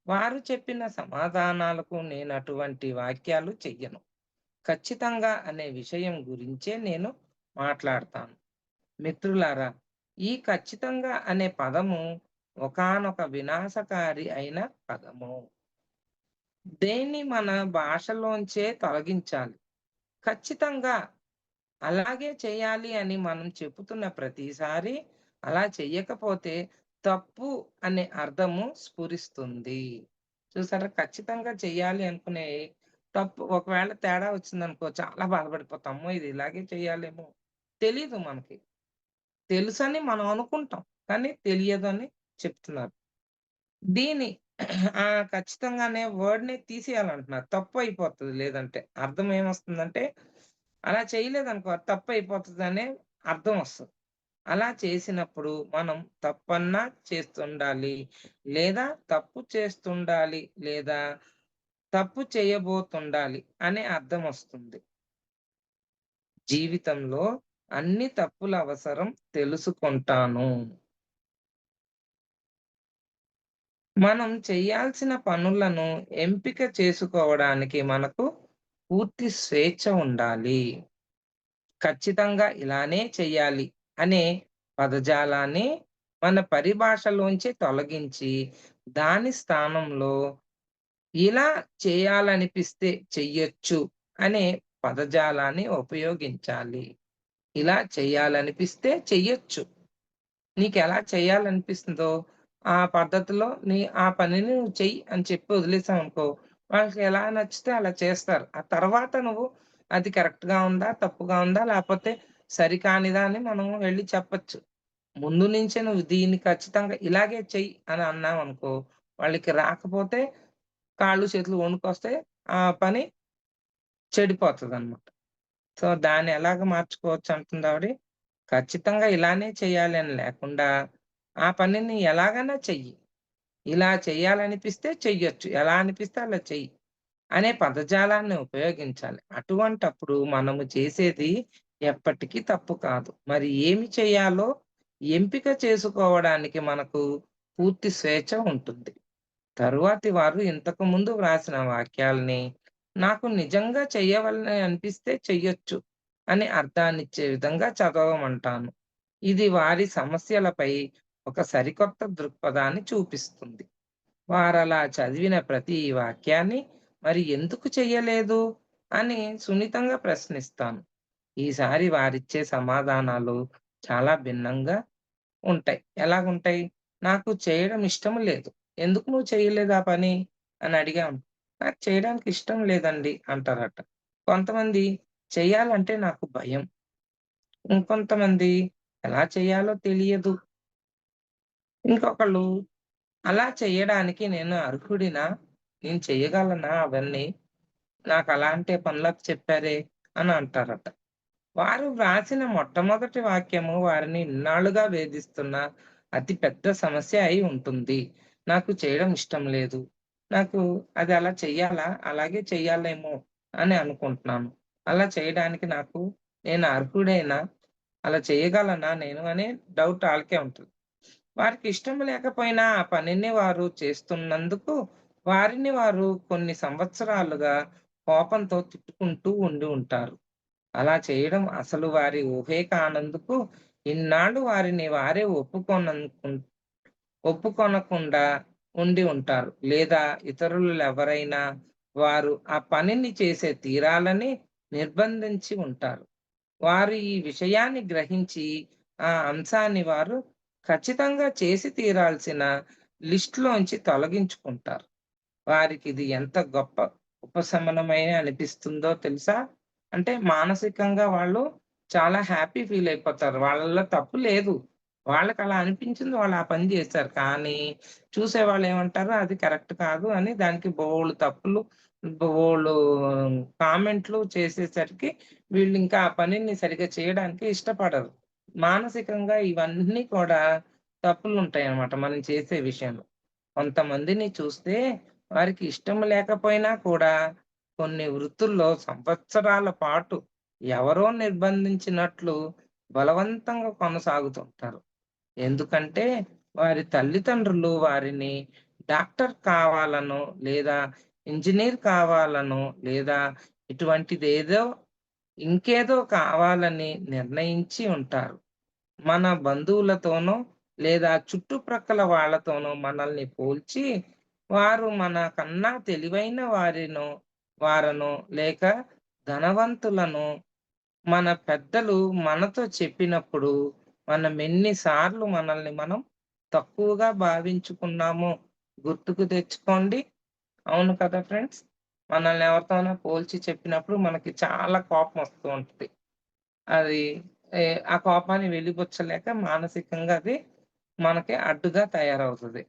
వారు చెప్పిన సమాధానాలకు నేనటువంటి వాక్యాలు చెయ్యను. ఖచ్చితంగా అనే విషయం గురించే నేను మాట్లాడతాను. మిత్రులారా, ఈ ఖచ్చితంగా అనే పదము ఒకానొక వినాశకారి అయిన పదము. దేన్ని మన భాషలోంచే తొలగించాలి. ఖచ్చితంగా అలాగే చేయాలి అని మనం చెబుతున్న ప్రతిసారి అలా చెయ్యకపోతే తప్పు అనే అర్థము స్ఫురిస్తుంది. చూసారా? ఖచ్చితంగా చెయ్యాలి అనుకునే తప్పు ఒకవేళ తేడా వచ్చిందనుకో చాలా బాధపడిపోతాం. అమ్మో! ఇది ఇలాగే చేయాలేమో! తెలీదు మనకి. తెలుసని మనం అనుకుంటాం. కానీ తెలియదని చెప్తున్నారు. దీని ఖచ్చితంగా అనే వర్డ్‌ని తీసేయాలంటున్నారు. తప్పయిపోతది లేదంటే. అర్థం ఏమొస్తుందంటే, అలా చేయలేదనుకో అది తప్పయిపోతదనే అర్థం వస్తది. అలా చేసినప్పుడు మనం తప్పన్నా చేస్తుండాలి. లేదా తప్పు చేస్తుండాలి. లేదా తప్పు చేయబోతుండాలి అనే అర్థమొస్తుంది. జీవితంలో అన్ని తప్పులవసరం తెలుసుకుంటాను. మనం చేయాల్సిన పనులను ఎంపిక చేసుకోవడానికి మనకు పూర్తి స్వేచ్ఛ ఉండాలి. ఖచ్చితంగా ఇలానే చెయ్యాలి అనే పదజాలాన్ని మన పరిభాషలోంచి తొలగించి, దాని స్థానంలో ఇలా చేయాలనిపిస్తే చెయ్యొచ్చు అనే పదజాలాన్ని ఉపయోగించాలి. ఇలా చేయాలనిపిస్తే చెయ్యొచ్చు. నీకెలా చేయాలనిపిస్తుందో, ఆ పద్ధతిలో ఆ పనిని నువ్వు చెయ్యి అని చెప్పి వదిలేసావనుకో, వాళ్ళకి ఎలా నచ్చితే అలా చేస్తారు. ఆ తర్వాత నువ్వు అది కరెక్ట్‌గా ఉందా? తప్పుగా ఉందా? లేపోతే సరికానిదా అని మనం వెళ్లి చెప్పొచ్చు. ముందు నుంచే నువ్వు దీన్ని ఖచ్చితంగా ఇలాగే చెయ్యి అని అన్నావనుకో, వాళ్ళకి రాకపోతే కాళ్ళు, చేతులు వణుకొస్తాయి. ఆ పని చెడిపోతదనమాట. సో, దాన్ని ఎలాగ మార్చుకోవచ్చంటుందావిడ? ఖచ్చితంగా ఇలానే చేయాలి అని లేకుండా, ఆ పనిని ఎలాగైనా చెయ్యి. ఇలా చెయ్యాలనిపిస్తే చెయ్యొచ్చు. ఎలా అనిపిస్తే అలా చెయ్యి. అనే పదజాలాన్ని ఉపయోగించాలి. అటువంటప్పుడు మనము చేసేది ఎప్పటికీ తప్పు కాదు. మరి ఏమి చేయాలో ఎంపిక చేసుకోవడానికి మనకు పూర్తి స్వేచ్ఛ ఉంటుంది. తరువాతి వారు ఇంతకుముందు వ్రాసిన వాక్యాల్ని నాకు నిజంగా చెయ్యవలని అనిపిస్తే చెయ్యొచ్చు అని అర్థాన్నిచ్చే విధంగా చదవమంటాను. ఇది వారి సమస్యలపై ఒక సరికొత్త దృక్పథాన్ని చూపిస్తుంది. వారలా చదివిన ప్రతి వాక్యాన్ని మరి ఎందుకు చెయ్యలేదు అని సున్నితంగా ప్రశ్నిస్తాను. ఈసారి వారిచ్చే సమాధానాలు చాలా భిన్నంగా ఉంటాయి. ఎలాగుంటాయి? "నాకు చేయడం ఇష్టం లేదు. ఎందుకు నువ్వు చేయలేదు ఆ పని?" అని అడిగాం. "నాకు చేయడానికి ఇష్టం లేదండి" అంటారట. కొంతమంది "చెయ్యాలంటే నాకు భయం." ఇంకొంతమంది "ఎలా చేయాలో తెలియదు." ఇంకొకళ్ళు "అలా చెయ్యడానికి నేను అర్హుడినా? నేను చెయ్యగలనా అవన్నీ? నాకలాంటి పనులకు చెప్పారే" అని అంటారట. వారు వ్రాసిన మొట్టమొదటి వాక్యము వారిని ఇన్నాళ్లుగా వేధిస్తున్న అతి పెద్ద సమస్య అయి ఉంటుంది. నాకు చేయడం ఇష్టం లేదు. నాకు అది అలా చెయ్యాలా? అలాగే చెయ్యాలేమో అని అనుకుంటున్నాను. అలా చేయడానికి నేను అర్హుడేనా? అలా చేయగలనా నేను అనే డౌట్ ఆళ్ళకే ఉంటది. వారికి ఇష్టం లేకపోయినా ఆ పనిని వారు చేస్తున్నందుకు వారిని వారు కొన్ని సంవత్సరాలుగా కోపంతో తిట్టుకుంటూ ఉండి ఉంటారు. అలా చేయడం అసలు వారి ఊహే కానందుకు ఇన్నాళ్ళు వారిని వారే ఒప్పుకొనకుండా ఉండి ఉంటారు. లేదా ఇతరులెవరైనా వారు ఆ పనిని చేసే తీరాలని నిర్బంధించి ఉంటారు. వారు ఈ విషయాన్ని గ్రహించి ఆ అంశాన్ని వారు ఖచ్చితంగా చేసి తీరాల్సిన లిస్ట్‌లోంచి తొలగించుకుంటారు. వారికిది ఎంత గొప్ప ఉపశమనమై అనిపిస్తుందో తెలుసా? అంటే మానసికంగా వాళ్ళు చాలా హ్యాపీ ఫీల్ అయిపోతారు. వాళ్ళలో తప్పు లేదు. వాళ్ళకలా అనిపించింది వాళ్ళు ఆ పని జేశారు. కానీ చూసేవాళ్ళేమంటారు అది కరెక్ట్ కాదు అని దానికి బోలెడు తప్పులు, బోలెడు కామెంట్లు చేసేసరికి వీళ్ళింకా ఆ పనిని సరిగ్గా చేయడానికి ఇష్టపడరు. మానసికంగా ఇవన్నీ కూడా తప్పులుంటాయన్నమాట మనం చేసే విషయంలో. కొంతమందిని చూస్తే వారికి ఇష్టం లేకపోయినా కూడా కొన్ని వృత్తుల్లో సంవత్సరాల పాటు ఎవరో నిర్బంధించినట్లు బలవంతంగా కొనసాగుతుంటారు. ఎందుకంటే వారి తల్లిదండ్రులు వారిని డాక్టర్ కావాలనో, లేదా ఇంజినీర్ కావాలనో, లేదా ఇటువంటిదేదో ఇంకేదో కావాలని నిర్ణయించి ఉంటారు. మన బంధువులతోనో, లేదా చుట్టుప్రక్కల వాళ్ళతోనో మనల్ని పోల్చి, వారు మనకన్నా తెలివైన వారనో, లేక ధనవంతులనో మన పెద్దలు మనతో చెప్పినప్పుడు, మనమెన్ని సార్లు మనల్ని మనం తక్కువగా భావించుకున్నామో గుర్తుకు తెచ్చుకోండి. అవును కదా ఫ్రెండ్స్? మనల్ని ఎవరితోనో పోల్చి చెప్పినప్పుడు మనకి చాలా కోపమొస్తూ ఉంటది. అది ఆ కోపాన్ని వెలిబుచ్చలేక మానసికంగా అది మనకి అడ్డుగా తయారవుతది.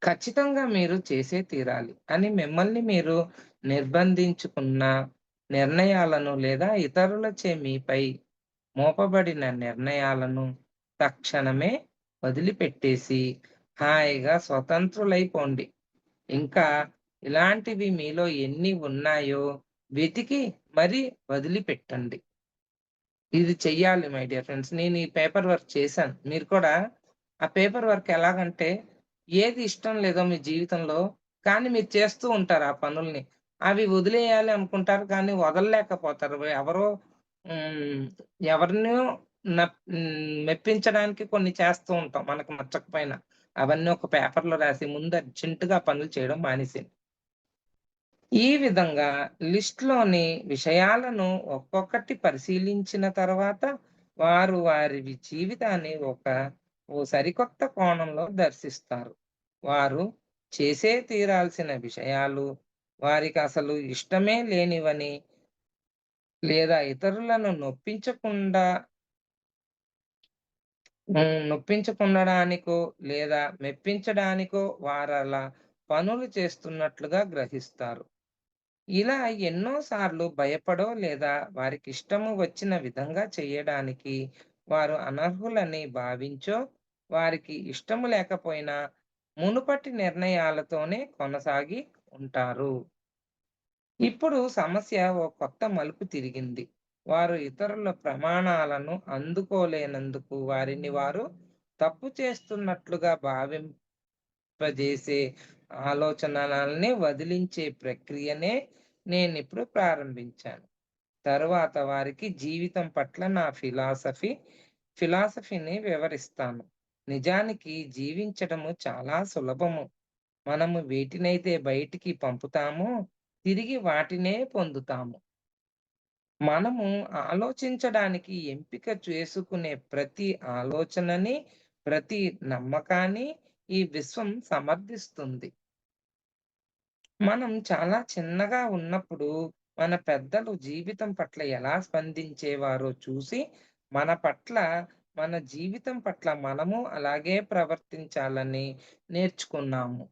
ఖచ్చితంగా మీరు చేసే తీరాలి అని మిమ్మల్ని మీరు నిర్బంధించుకున్న నిర్ణయాలను లేదా ఇతరులచే మీపై మోపబడిన నిర్ణయాలను తక్షణమే వదిలిపెట్టేసి హాయిగా స్వతంత్రులైపోండి. ఇంకా ఇలాంటివి మీలో ఎన్ని ఉన్నాయో వెతికి మరీ వదిలిపెట్టండి. ఇది చెయ్యాలి మై డియర్ ఫ్రెండ్స్. నేను ఈ పేపర్ వర్క్ చేశాను. మీరు కూడా ఆ పేపర్ వర్క్ ఎలాగంటే, ఏది ఇష్టం లేదో మీ జీవితంలో, కానీ మీరు చేస్తూ ఉంటారు ఆ పనుల్ని. అవి వదిలేయాలి అనుకుంటారు, కానీ వదలలేకపోతారు. ఎవరో హ్మ్. ఎవరినో మెప్పించడానికి కొన్ని చేస్తూ ఉంటాం మనకు నచ్చకపోయినా. అవన్నీ ఒక పేపర్‌లో రాసి ముందు అర్జెంట్‌గా పనులు చేయడం మానేసేయండి. ఈ విధంగా లిస్ట్‌లోని విషయాలను ఒక్కొక్కటి పరిశీలించిన తర్వాత, వారు వారి జీవితాన్ని ఓ సరికొత్త కోణంలో దర్శిస్తారు. వారు చేసే తీరాల్సిన విషయాలు, వారికసలు ఇష్టమే లేనివని, లేదా ఇతరులను నొప్పించకుండడానికో, లేదా మెప్పించడానికో వారలా పనులు చేస్తున్నట్లుగా గ్రహిస్తారు. ఇలా ఎన్నో సార్లు భయపడో లేదా వారికిష్టము వచ్చిన విధంగా చేయడానికి వారు అనర్హులని భావించో, వారికి ఇష్టము లేకపోయినా మునుపటి నిర్ణయాలతోనే కొనసాగి ఉంటారు. ఇప్పుడు సమస్య ఓ కొత్త మలుపు తిరిగింది. వారు ఇతరుల ప్రమాణాలను అందుకోలేనందుకు వారిని వారు తప్పు చేస్తున్నట్లుగా భావింపజేసే ఆలోచనలని వదిలించే ప్రక్రియనే నేనిప్పుడు ప్రారంభించాను. తరువాత వారికి జీవితం పట్ల నా ఫిలాసఫీని వివరిస్తాను. నిజానికి జీవించడము చాలా సులభము. మనము వేటినైతే బయటికి పంపుతామో, తిరిగి వాటినే పొందుతాము. మనము ఆలోచించడానికి ఎంపిక చేసుకునే ప్రతి ఆలోచనని, ప్రతి నమ్మకాన్ని ఈ విశ్వం సమర్థిస్తుంది. మనం చాలా చిన్నగా ఉన్నప్పుడు మన పెద్దలు జీవితం పట్ల ఎలా స్పందించేవారో చూసి, మన పట్ల, మన జీవితం పట్ల మనము అలాగే ప్రవర్తించాలని నేర్చుకున్నాము.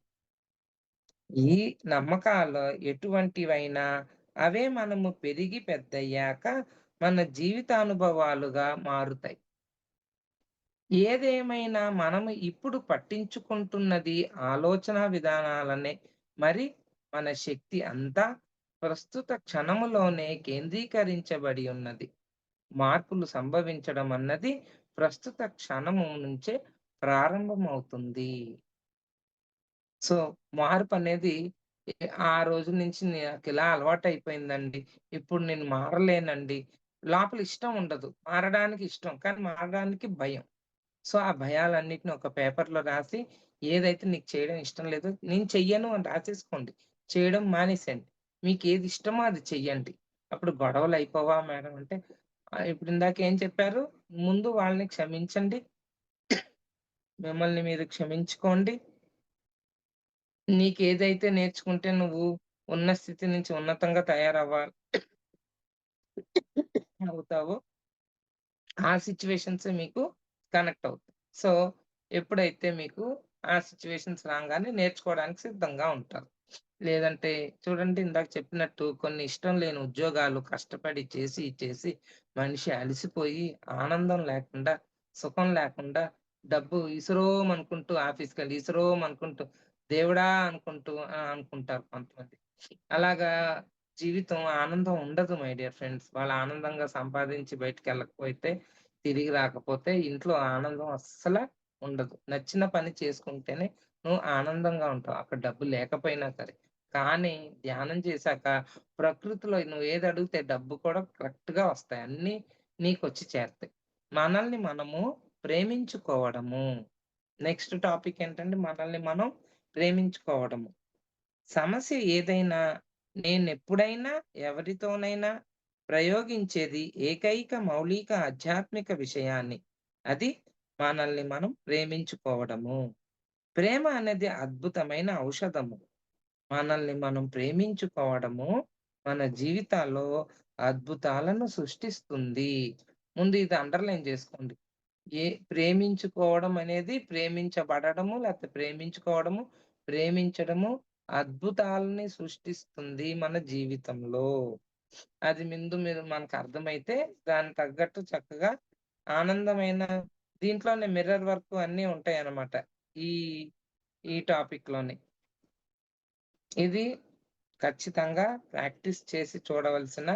ఈ నమ్మకాలు ఎటువంటివైనా అవే మనము పెరిగి పెద్దయ్యాక మన జీవితానుభవాలుగా మారుతాయి. ఏదేమైనా మనము ఇప్పుడు పట్టించుకుంటున్నది ఆలోచనా విధానాలనే. మరి మన శక్తి అంతా ప్రస్తుత క్షణములోనే కేంద్రీకరించబడి ఉన్నది. మార్పులు సంభవించడం అన్నది ప్రస్తుత క్షణము నుంచే ప్రారంభమవుతుంది. సో, మార్పనేది ఆ రోజు నుంచి నాకిలా అలవాటయిపోయిందండి. ఇప్పుడు నేను మారలేనండి. లోపల ఇష్టం ఉండదు. మారడానికి ఇష్టం. కానీ మారడానికి భయం. సో, ఆ భయాలన్నిటిని ఒక పేపర్‌లో రాసి, ఏదైతే నీకు చేయడం ఇష్టం లేదో నేను చెయ్యను అని రాసేసుకోండి. చేయడం మానేసేయండి. మీకేది ఇష్టమో అది చెయ్యండి. అప్పుడు గొడవలయిపోవా మేడం అంటే, ఇప్పుడు ఇందాక ఏం చెప్పారు? ముందు వాళ్ళని క్షమించండి. మిమ్మల్ని మీరు క్షమించుకోండి. నీకేదైతే నేర్చుకుంటే నువ్వు ఉన్న స్థితి నుంచి ఉన్నతంగా అవుతావో ఆ సిట్యుయేషన్సే మీకు కనెక్ట్ అవుతాయి. సో, ఎప్పుడైతే మీకు ఆ సిట్యుయేషన్స్ రాంగానే నేర్చుకోవడానికి సిద్ధంగా ఉంటారు. లేదంటే చూడండి ఇందాక చెప్పినట్టు కొన్ని ఇష్టం లేని ఉద్యోగాలు కష్టపడి చేసి, చేసి మనిషి అలిసిపోయి ఆనందం లేకుండా, సుఖం లేకుండా, డబ్బు ఇసురోమనుకుంటూ ఆఫీస్‌కెళ్ళి ఇసురోమనుకుంటూ దేవుడా! అనుకుంటూ అనుకుంటారు కొంతమంది. అలాగా జీవితం ఆనందం ఉండదు మై డియర్ ఫ్రెండ్స్. వాళ్ళు ఆనందంగా సంపాదించి బయటికెళ్ళకపోతే, తిరిగి రాకపోతే ఇంట్లో ఆనందం అస్సల ఉండదు. నచ్చిన పని చేసుకుంటేనే నువ్వు ఆనందంగా ఉంటావు. అక్కడ డబ్బు లేకపోయినా సరే. కానీ ధ్యానం చేశాక ప్రకృతిలో నువ్వేది అడిగితే డబ్బు కూడా కరెక్ట్‌గా వస్తాయి. అన్నీ నీకొచ్చి చేరతాయి. మనల్ని మనము ప్రేమించుకోవడము. నెక్స్ట్ టాపిక్ ఏంటంటే మనల్ని మనం ప్రేమించుకోవడము. సమస్య ఏదైనా నేనెప్పుడైనా ఎవరితోనైనా ప్రయోగించేది ఏకైక మౌలిక ఆధ్యాత్మిక విషయాన్ని. అది మనల్ని మనం ప్రేమించుకోవడము. ప్రేమ అనేది అద్భుతమైన ఔషధము. మనల్ని మనం ప్రేమించుకోవడము మన జీవితాల్లో అద్భుతాలను సృష్టిస్తుంది. ముందు ఇది అండర్‌లైన్ జేసుకోండి. ప్రేమించుకోవడం అనేది ప్రేమించబడడము, లేకపోతే ప్రేమించుకోవడము, ప్రేమించడము అద్భుతాలని సృష్టిస్తుంది మన జీవితంలో. అది ముందు మీరు మనకర్థమైతే దానికి తగ్గట్టు చక్కగా ఆనందమైన దీంట్లోనే మిర్రర్ వర్క్ అన్నీ ఉంటాయన్నమాట. ఈ ఈ టాపిక్‌లోని. ఇది ఖచ్చితంగా ప్రాక్టీస్ చేసి చూడవలసిన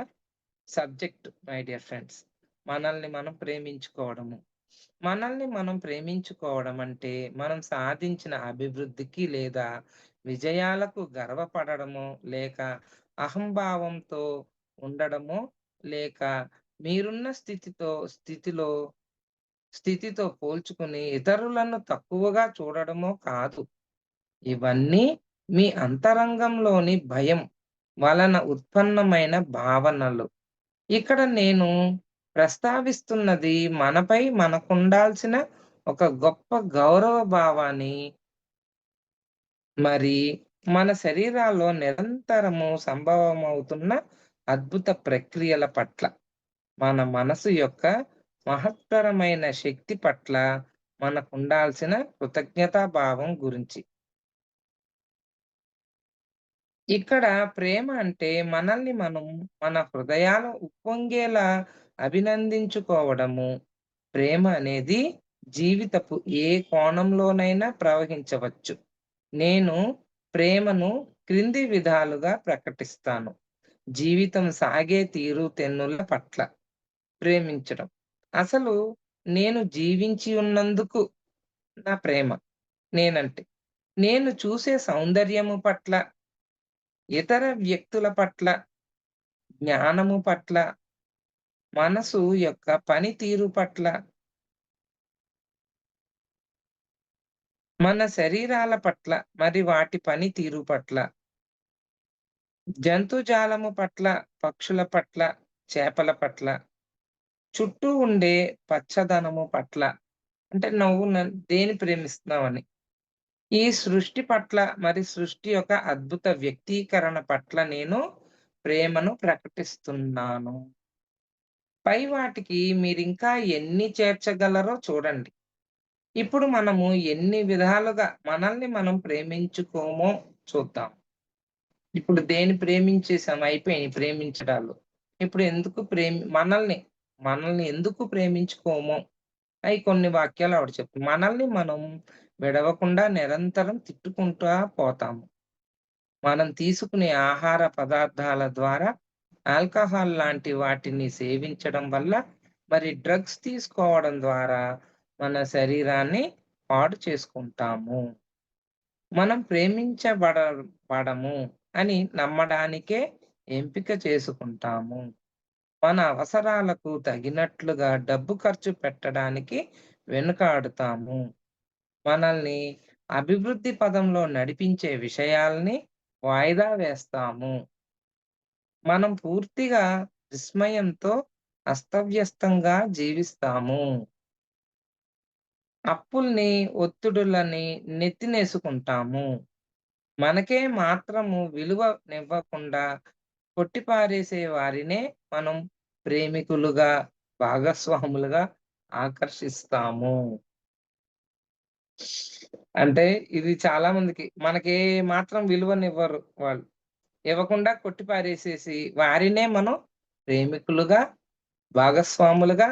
సబ్జెక్ట్ మై డియర్ ఫ్రెండ్స్. మనల్ని మనం ప్రేమించుకోవడము. మనల్ని మనం ప్రేమించుకోవడం అంటే, మనం సాధించిన అభివృద్ధికి లేదా విజయాలకు గర్వపడడమో, లేక అహంభావంతో ఉండడమో, లేక మీరున్న స్థితితో పోల్చుకుని ఇతరులను తక్కువగా చూడడమో కాదు. ఇవన్నీ మీ అంతరంగంలోని భయం వలన ఉత్పన్నమైన భావనలు. ఇక్కడ నేను ప్రస్తావిస్తున్నది మనపై మనకుండాల్సిన ఒక గొప్ప గౌరవ భావాన్ని, మరి మన శరీరాల్లో నిరంతరము సంభవమవుతున్న అద్భుత ప్రక్రియల పట్ల, మన మనసు యొక్క మహత్తరమైన శక్తి పట్ల మనకుండాల్సిన కృతజ్ఞతా భావం గురించి. ఇక్కడ ప్రేమ అంటే మనల్ని మనం మన హృదయాలు ఉప్పొంగేలా అభినందించుకోవడము. ప్రేమ అనేది జీవితపు ఏ కోణంలోనైనా ప్రవహించవచ్చు. నేను ప్రేమను క్రింది విధాలుగా ప్రకటిస్తాను. జీవితం సాగే తీరు తెన్నుల పట్ల ప్రేమించడం. అసలు నేను జీవించి ఉన్నందుకు నా ప్రేమ నేనంటే. నేను చూసే సౌందర్యము పట్ల, ఇతర వ్యక్తుల పట్ల, జ్ఞానము పట్ల, మనసు యొక్క పనితీరు పట్ల, మన శరీరాల పట్ల, మరి వాటి పనితీరు పట్ల, జంతుజాలము పట్ల, పక్షుల పట్ల, చేపల పట్ల, చుట్టూ ఉండే పచ్చదనము పట్ల, అంటే నువ్వు దేన్ని ప్రేమిస్తున్నావని. ఈ సృష్టి పట్ల, మరి సృష్టి యొక్క అద్భుత వ్యక్తీకరణ పట్ల నేను ప్రేమను ప్రకటిస్తున్నాను. పై వాటికి మీరింకా ఎన్ని చేర్చగలరో చూడండి. ఇప్పుడు మనము ఎన్ని విధాలుగా మనల్ని మనం ప్రేమించుకోమో చూద్దాం. ఇప్పుడు దేన్ని ప్రేమించేసాం అయిపోయినాయి ప్రేమించడాలు. ఇప్పుడు ఎందుకు మనల్ని ఎందుకు ప్రేమించుకోమో అయి కొన్ని వాక్యాలు ఆవిడ చెప్తుంది. మనల్ని మనం విడవకుండా నిరంతరం తిట్టుకుంటా పోతాము. మనం తీసుకునే ఆహార పదార్థాల ద్వారా ఆల్కహాల్ లాంటి వాటిని సేవించడం వల్ల, మరి డ్రగ్స్ తీసుకోవడం ద్వారా మన శరీరాన్ని పాడు చేసుకుంటాము. మనం పడము అని నమ్మడానికే ఎంపిక చేసుకుంటాము. మన అవసరాలకు తగినట్లుగా డబ్బు ఖర్చు పెట్టడానికి వెనుకాడుతాము. మనల్ని అభివృద్ధి పదంలో నడిపించే విషయాల్ని వాయిదా వేస్తాము. మనం పూర్తిగా విస్మయంతో అస్తవ్యస్తంగా జీవిస్తాము. అప్పుల్ని, ఒత్తిడులని నెత్తినేసుకుంటాము. మనకే మాత్రము విలువనివ్వకుండా కొట్టిపారేసే వారినే మనం ప్రేమికులుగా, భాగస్వాములుగా ఆకర్షిస్తాము. అంటే ఇది చాలా మందికి మనకే మాత్రం విలువనివ్వరు వాళ్ళు. ఇవ్వకుండా కొట్టిపారేసేసి వారినే మనం ప్రేమికులుగా, భాగస్వాములుగా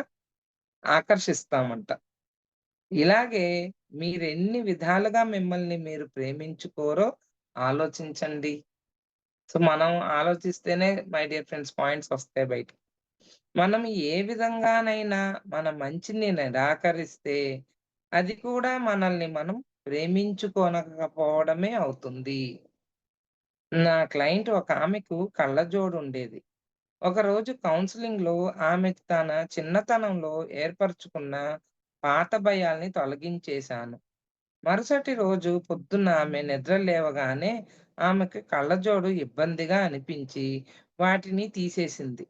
ఆకర్షిస్తామంట. ఇలాగే మీరెన్ని విధాలుగా మిమ్మల్ని మీరు ప్రేమించుకోరో ఆలోచించండి. సో, మనం ఆలోచిస్తేనే మై డియర్ ఫ్రెండ్స్ పాయింట్స్ వస్తాయి బయటికి. మనం ఏ విధంగానైనా మన మంచిని నిరాకరిస్తే, అది కూడా మనల్ని మనం ప్రేమించుకోనకపోవడమే అవుతుంది. నా క్లయింట్ ఒక ఆమెకు కళ్ళజోడుండేది. ఒకరోజు కౌన్సెలింగ్‌లో ఆమెకు తన చిన్నతనంలో ఏర్పరచుకున్న పాత భయాల్ని తొలగించేశాను. మరుసటి రోజు పొద్దున్న ఆమె నిద్ర లేవగానే ఆమెకు కళ్ళజోడు ఇబ్బందిగా అనిపించి వాటిని తీసేసింది.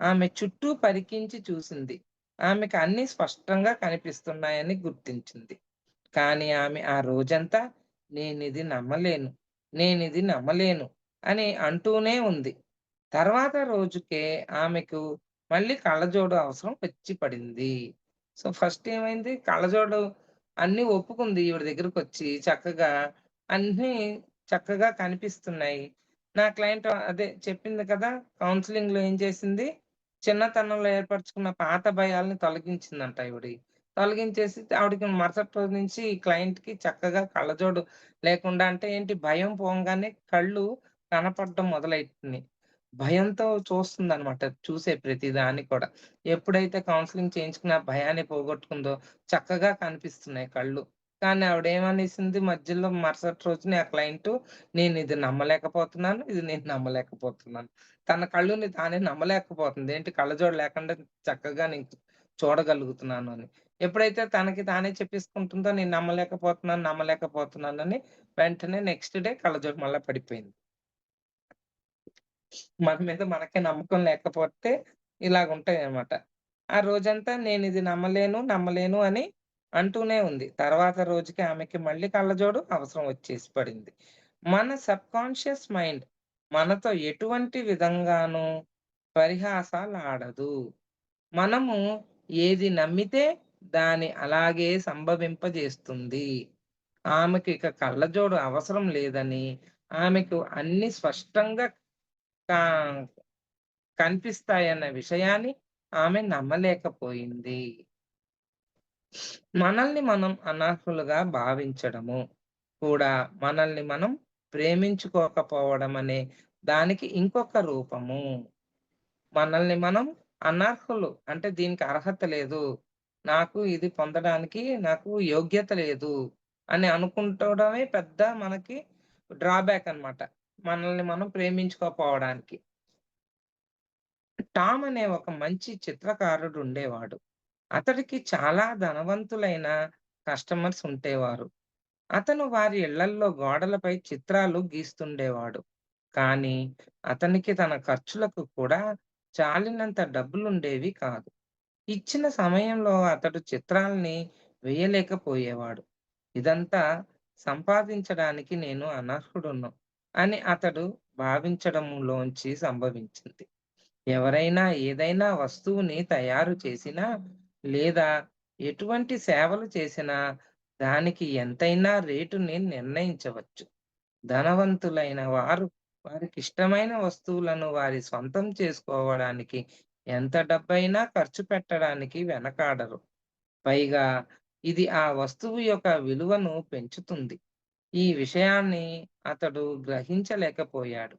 ఆమె చుట్టూ పరికించి చూసింది. ఆమెకు అన్నీ స్పష్టంగా కనిపిస్తున్నాయని గుర్తించింది. కానీ ఆమె ఆ రోజంతా నేనిది నమ్మలేను, నేనిది నమ్మలేను అని అంటూనే ఉంది. తర్వాత రోజుకే ఆమెకు మళ్ళీ కళ్ళజోడు అవసరం వచ్చి పడింది. సో, ఫస్ట్ ఏమైంది కళ్ళజోడు అన్నీ ఒప్పుకుంది ఈవిడ దగ్గరకొచ్చి చక్కగా అన్నీ చక్కగా కనిపిస్తున్నాయి. నా క్లయింట్ అదే చెప్పింది కదా! కౌన్సెలింగ్‌లో ఏం చేసింది? చిన్నతనంలో ఏర్పరచుకున్న పాత భయాల్ని తొలగించిందంట ఈవిడి. తొలగించేసి ఆవిడకి మరుసటి రోజు నుంచి క్లయింట్‌కి చక్కగా కళ్ళజోడు లేకుండా అంటే ఏంటి భయం పోంగానే కళ్ళు కనపడడం మొదలైతున్నాయి. భయంతో చూస్తుందనమాట. చూసే ప్రతిదాన్ని కూడా. ఎప్పుడైతే కౌన్సెలింగ్ చేయించుకుని ఆ భయాన్ని పోగొట్టుకుందో చక్కగా కనిపిస్తున్నాయి కళ్ళు. కానీ ఆవిడేమనేసింది మధ్యలో మరుసటి రోజునే ఆ క్లయింటు నేనిది నమ్మలేకపోతున్నాను. ఇది నేను నమ్మలేకపోతున్నాను. తన కళ్ళుని తానే నమ్మలేకపోతుంది. ఏంటి కళ్ళజోడు లేకుండా చక్కగా నేను చూడగలుగుతున్నాను అని. ఎప్పుడైతే తనకి తానే చెప్పేసుకుంటుందో నేను నమ్మలేకపోతున్నాను, నమ్మలేకపోతున్నానని వెంటనే నెక్స్ట్ డే కళ్ళజోడు మళ్ళా పడిపోయింది. మన మీద మనకే నమ్మకం లేకపోతే ఇలాగుంటాయన్నమాట. ఆ రోజంతా నేనిది నమ్మలేను, నమ్మలేను అని అంటూనే ఉంది. తర్వాత రోజుకి ఆమెకి మళ్ళీ కళ్ళజోడు అవసరం వచ్చేసి పడింది. మన సబ్‌కాన్షియస్ మైండ్ మనతో ఎటువంటి విధంగానూ పరిహాసాలాడదు. మనము ఏది నమ్మితే దాన్ని అలాగే సంభవింపజేస్తుంది. ఆమెకి ఇక కళ్ళజోడు అవసరం లేదని, ఆమెకు అన్నీ స్పష్టంగా కా కనిపిస్తాయన్న విషయాన్ని ఆమె నమ్మలేకపోయింది. మనల్ని మనం అనర్హులుగా భావించడము కూడా మనల్ని మనం ప్రేమించుకోకపోవడం అనే దానికి ఇంకొక రూపము. మనల్ని మనం అనర్హులు అంటే దీనికి అర్హత లేదు. నాకు ఇది పొందడానికి నాకు యోగ్యత లేదు అని అనుకుంటడమే పెద్ద మనకి డ్రాబ్యాక్ అన్నమాట. మనల్ని మనం ప్రేమించుకోకపోవడానికి. టామ్ అనే ఒక మంచి చిత్రకారుడు ఉండేవాడు. అతడికి చాలా ధనవంతులైన కస్టమర్స్ ఉండేవారు. అతను వారి ఇళ్లల్లో గోడలపై చిత్రాలు గీస్తుండేవాడు. కానీ అతనికి తన ఖర్చులకు కూడా చాలినంత డబ్బులుండేవి కాదు. ఇచ్చిన సమయంలో అతడు చిత్రాల్ని వేయలేకపోయేవాడు. ఇదంతా సంపాదించడానికి నేను అనర్హుడును అని అతడు భావించడంలోంచి సంభవించింది. ఎవరైనా ఏదైనా వస్తువుని తయారు చేసినా, లేదా ఎటువంటి సేవలు చేసినా దానికి ఎంతైనా రేటుని నిర్ణయించవచ్చు. ధనవంతులైన వారు వారికిష్టమైన వస్తువులను వారి స్వంతం చేసుకోవడానికి ఎంత డబ్బైనా ఖర్చు పెట్టడానికి వెనకాడరు. పైగా ఇది ఆ వస్తువు యొక్క విలువను పెంచుతుంది. ఈ విషయాన్ని అతడు గ్రహించలేకపోయాడు.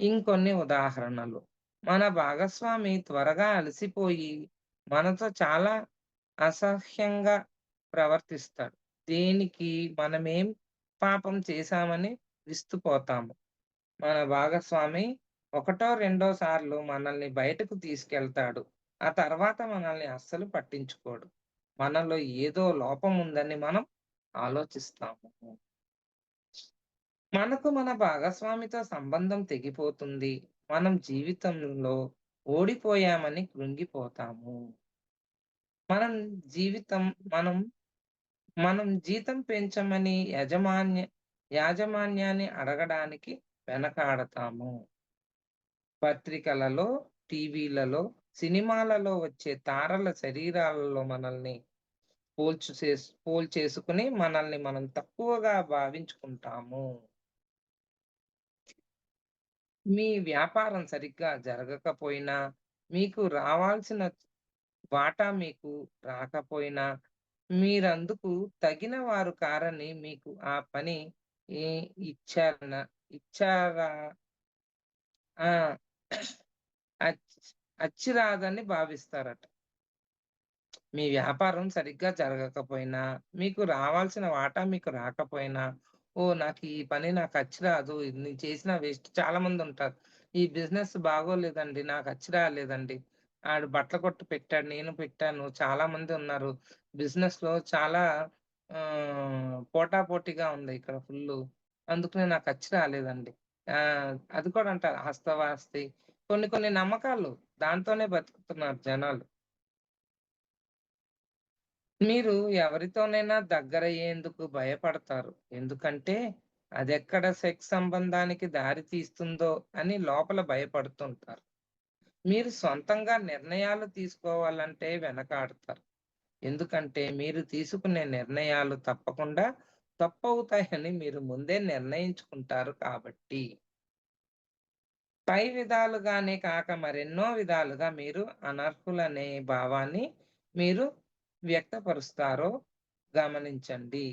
ఇంకొన్ని ఉదాహరణలు. మన భాగస్వామి త్వరగా అలసిపోయి, మనతో చాలా అసహ్యంగా ప్రవర్తిస్తాడు. దేనికి మనమేం పాపం చేశామని విస్తుపోతాము. మన భాగస్వామి ఒకటో, రెండో సార్లు మనల్ని బయటకు తీసుకెళ్తాడు. ఆ తర్వాత మనల్ని అస్సలు పట్టించుకోడు. మనలో ఏదో లోపం ఉందని మనం ఆలోచిస్తాము. మనకు మన భాగస్వామితో సంబంధం తెగిపోతుంది. మనం జీవితంలో ఓడిపోయామని కృంగిపోతాము. మనం జీవితం మనం మనం జీతం పెంచమని యాజమాన్యాన్ని అడగడానికి వెనకాడతాము. పత్రికలలో, టీవీలలో, సినిమాలలో వచ్చే తారల శరీరాలలో మనల్ని పోల్చేసుకుని మనల్ని మనం తక్కువగా భావించుకుంటాము. మీ వ్యాపారం సరిగ్గా జరగకపోయినా, మీకు రావాల్సిన వాటా మీకు రాకపోయినా, మీరందుకు తగిన వారు కారని మీకు ఆ పని ఏ ఇచ్చారన ఇచ్చారా ఆ! అచ్చిరాదని భావిస్తారట. మీ వ్యాపారం సరిగ్గా జరగకపోయినా, మీకు రావాల్సిన వాటా మీకు రాకపోయినా, ఓహ్! నాకు అచ్చి రాదు. ఇది నేను చేసినా వేస్ట్. చాలామందుంటారు. ఈ బిజినెస్ బాగోలేదండి. నాకు అచ్చి రాలేదండి. ఆడు బట్టల కొట్టు పెట్టాడు. నేను పెట్టాను. చాలామంది ఉన్నారు. బిజినెస్‌లో చాలా పోటాపోటీగా ఉంది ఇక్కడ ఫుల్లు. అందుకనే నాకు అచ్చి రాలేదండి. అది కూడా అంటారు. హస్తవాసి కొన్ని కొన్ని నమ్మకాలు దాంతోనే బతుకుతున్నారు జనాలు. మీరు ఎవరితోనైనా దగ్గరయ్యేందుకు భయపడతారు. ఎందుకంటే, అదెక్కడ సెక్స్ సంబంధానికి దారి తీస్తుందో అని లోపల భయపడుతుంటారు. మీరు సొంతంగా నిర్ణయాలు తీసుకోవాలంటే వెనకాడతారు. ఎందుకంటే, మీరు తీసుకునే నిర్ణయాలు తప్పకుండా తప్పవుతాయని మీరు ముందే నిర్ణయించుకుంటారు కాబట్టి. పై విధాలుగానే కాక మరెన్నో విధాలుగా మీరు అనర్హులనే భావాన్ని మీరు వ్యక్తపరుస్తారో గమనించండి.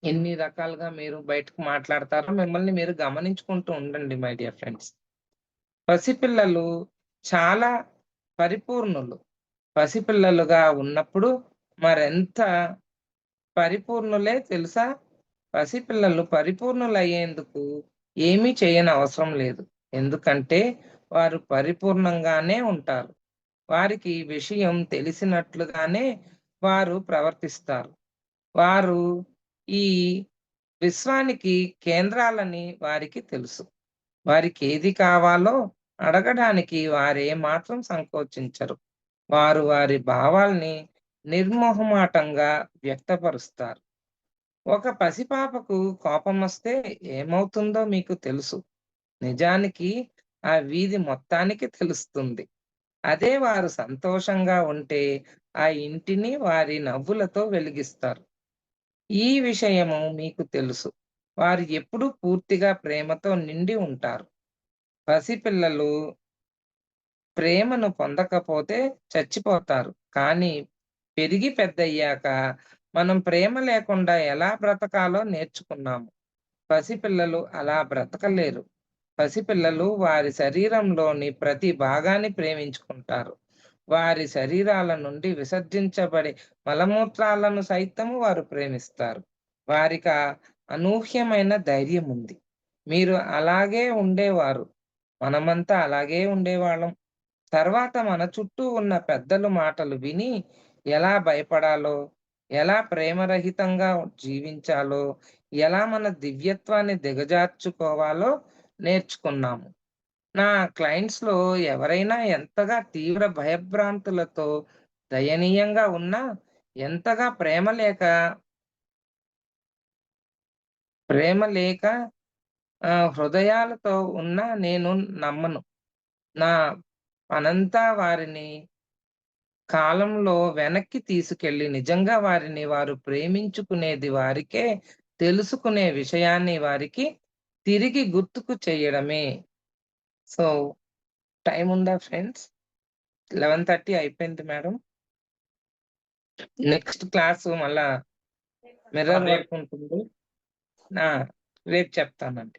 ఎన్ని రకాలుగా మీరు బయటకు మాట్లాడతారో మిమ్మల్ని మీరు గమనించుకుంటూ ఉండండి మై డియర్ ఫ్రెండ్స్. పసిపిల్లలు చాలా పరిపూర్ణులు. పసిపిల్లలుగా ఉన్నప్పుడు మరెంత పరిపూర్ణులే తెలుసా? పసిపిల్లలు పరిపూర్ణులయ్యేందుకు ఏమీ చేయనవసరం లేదు. ఎందుకంటే వారు పరిపూర్ణంగానే ఉంటారు. వారికి విషయం తెలిసినట్లుగానే వారు ప్రవర్తిస్తారు. వారు ఈ విశ్వానికి కేంద్రాలని వారికి తెలుసు. వారికేది కావాలో అడగడానికి వారేమాత్రం సంకోచించరు. వారు వారి భావాల్ని నిర్మొహమాటంగా వ్యక్తపరుస్తారు. ఒక పసిపాపకు కోపమొస్తే ఏమవుతుందో మీకు తెలుసు. నిజానికి ఆ వీధి మొత్తానికి తెలుస్తుంది. అదే వారు సంతోషంగా ఉంటే ఆ ఇంటిని వారి నవ్వులతో వెలిగిస్తారు. ఈ విషయము మీకు తెలుసు. వారు ఎప్పుడూ పూర్తిగా ప్రేమతో నిండి ఉంటారు. పసిపిల్లలు ప్రేమను పొందకపోతే చచ్చిపోతారు. కానీ పెరిగి పెద్దయ్యాక మనం ప్రేమ లేకుండా ఎలా బ్రతకాలో నేర్చుకున్నాము. పసిపిల్లలు అలా బ్రతకలేరు. పసిపిల్లలు వారి శరీరంలోని ప్రతి భాగాన్ని ప్రేమించుకుంటారు. వారి శరీరాల నుండి విసర్జించబడే మలమూత్రాలను సైతము వారు ప్రేమిస్తారు. వారికా అనూహ్యమైన ధైర్యం ఉంది. మీరు అలాగే ఉండేవారు. మనమంతా అలాగే ఉండేవాళ్ళం. తర్వాత మన చుట్టూ ఉన్న పెద్దల మాటలు విని ఎలా భయపడాలో, ఎలా ప్రేమరహితంగా జీవించాలో, ఎలా మన దివ్యత్వాన్ని దిగజార్చుకోవాలో నేర్చుకున్నాము. నా క్లయింట్స్‌లో ఎవరైనా ఎంతగా తీవ్ర భయభ్రాంతులతో దయనీయంగా ఉన్నా, ఎంతగా ప్రేమ లేక హృదయాలతో ఉన్నా నేను నమ్మను. నా పనంతా వారిని కాలంలో వెనక్కి తీసుకెళ్ళి నిజంగా వారు ప్రేమించుకునేది వారికే తెలుసుకునే విషయాన్ని వారికి తిరిగి గుర్తుకు చేయడమే. So, టైముందా friends? 11:30 అయిపోయింది మేడం. నెక్స్ట్ క్లాసు మళ్ళా మిర్రర్ రేపు వర్క్ ఉంటుంది. ఆ! రేపు చెప్తానండి.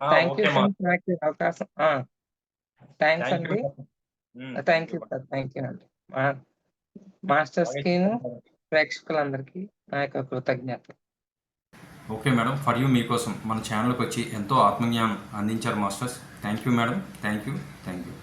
థాంక్ యూ ఓకే ఫ్రెండ్స్ నాకు ఈ అవకాశం థాంక్స్ థ్యాంక్ యూ. అండి. Thank thank you. You sir. Thank you అండి. మా బాగా మాస్టర్స్‌కిను, చెప్పారు. ప్రేక్షకులందరికీ నా యొక్క కృతజ్ఞతలు. Okay madam. ఫర్ యూ మీకోసం మన ఛానల్కి వచ్చి ఎంతో ఆత్మజ్ఞానం అందించారు masters. Thank you madam. Thank you. Thank you.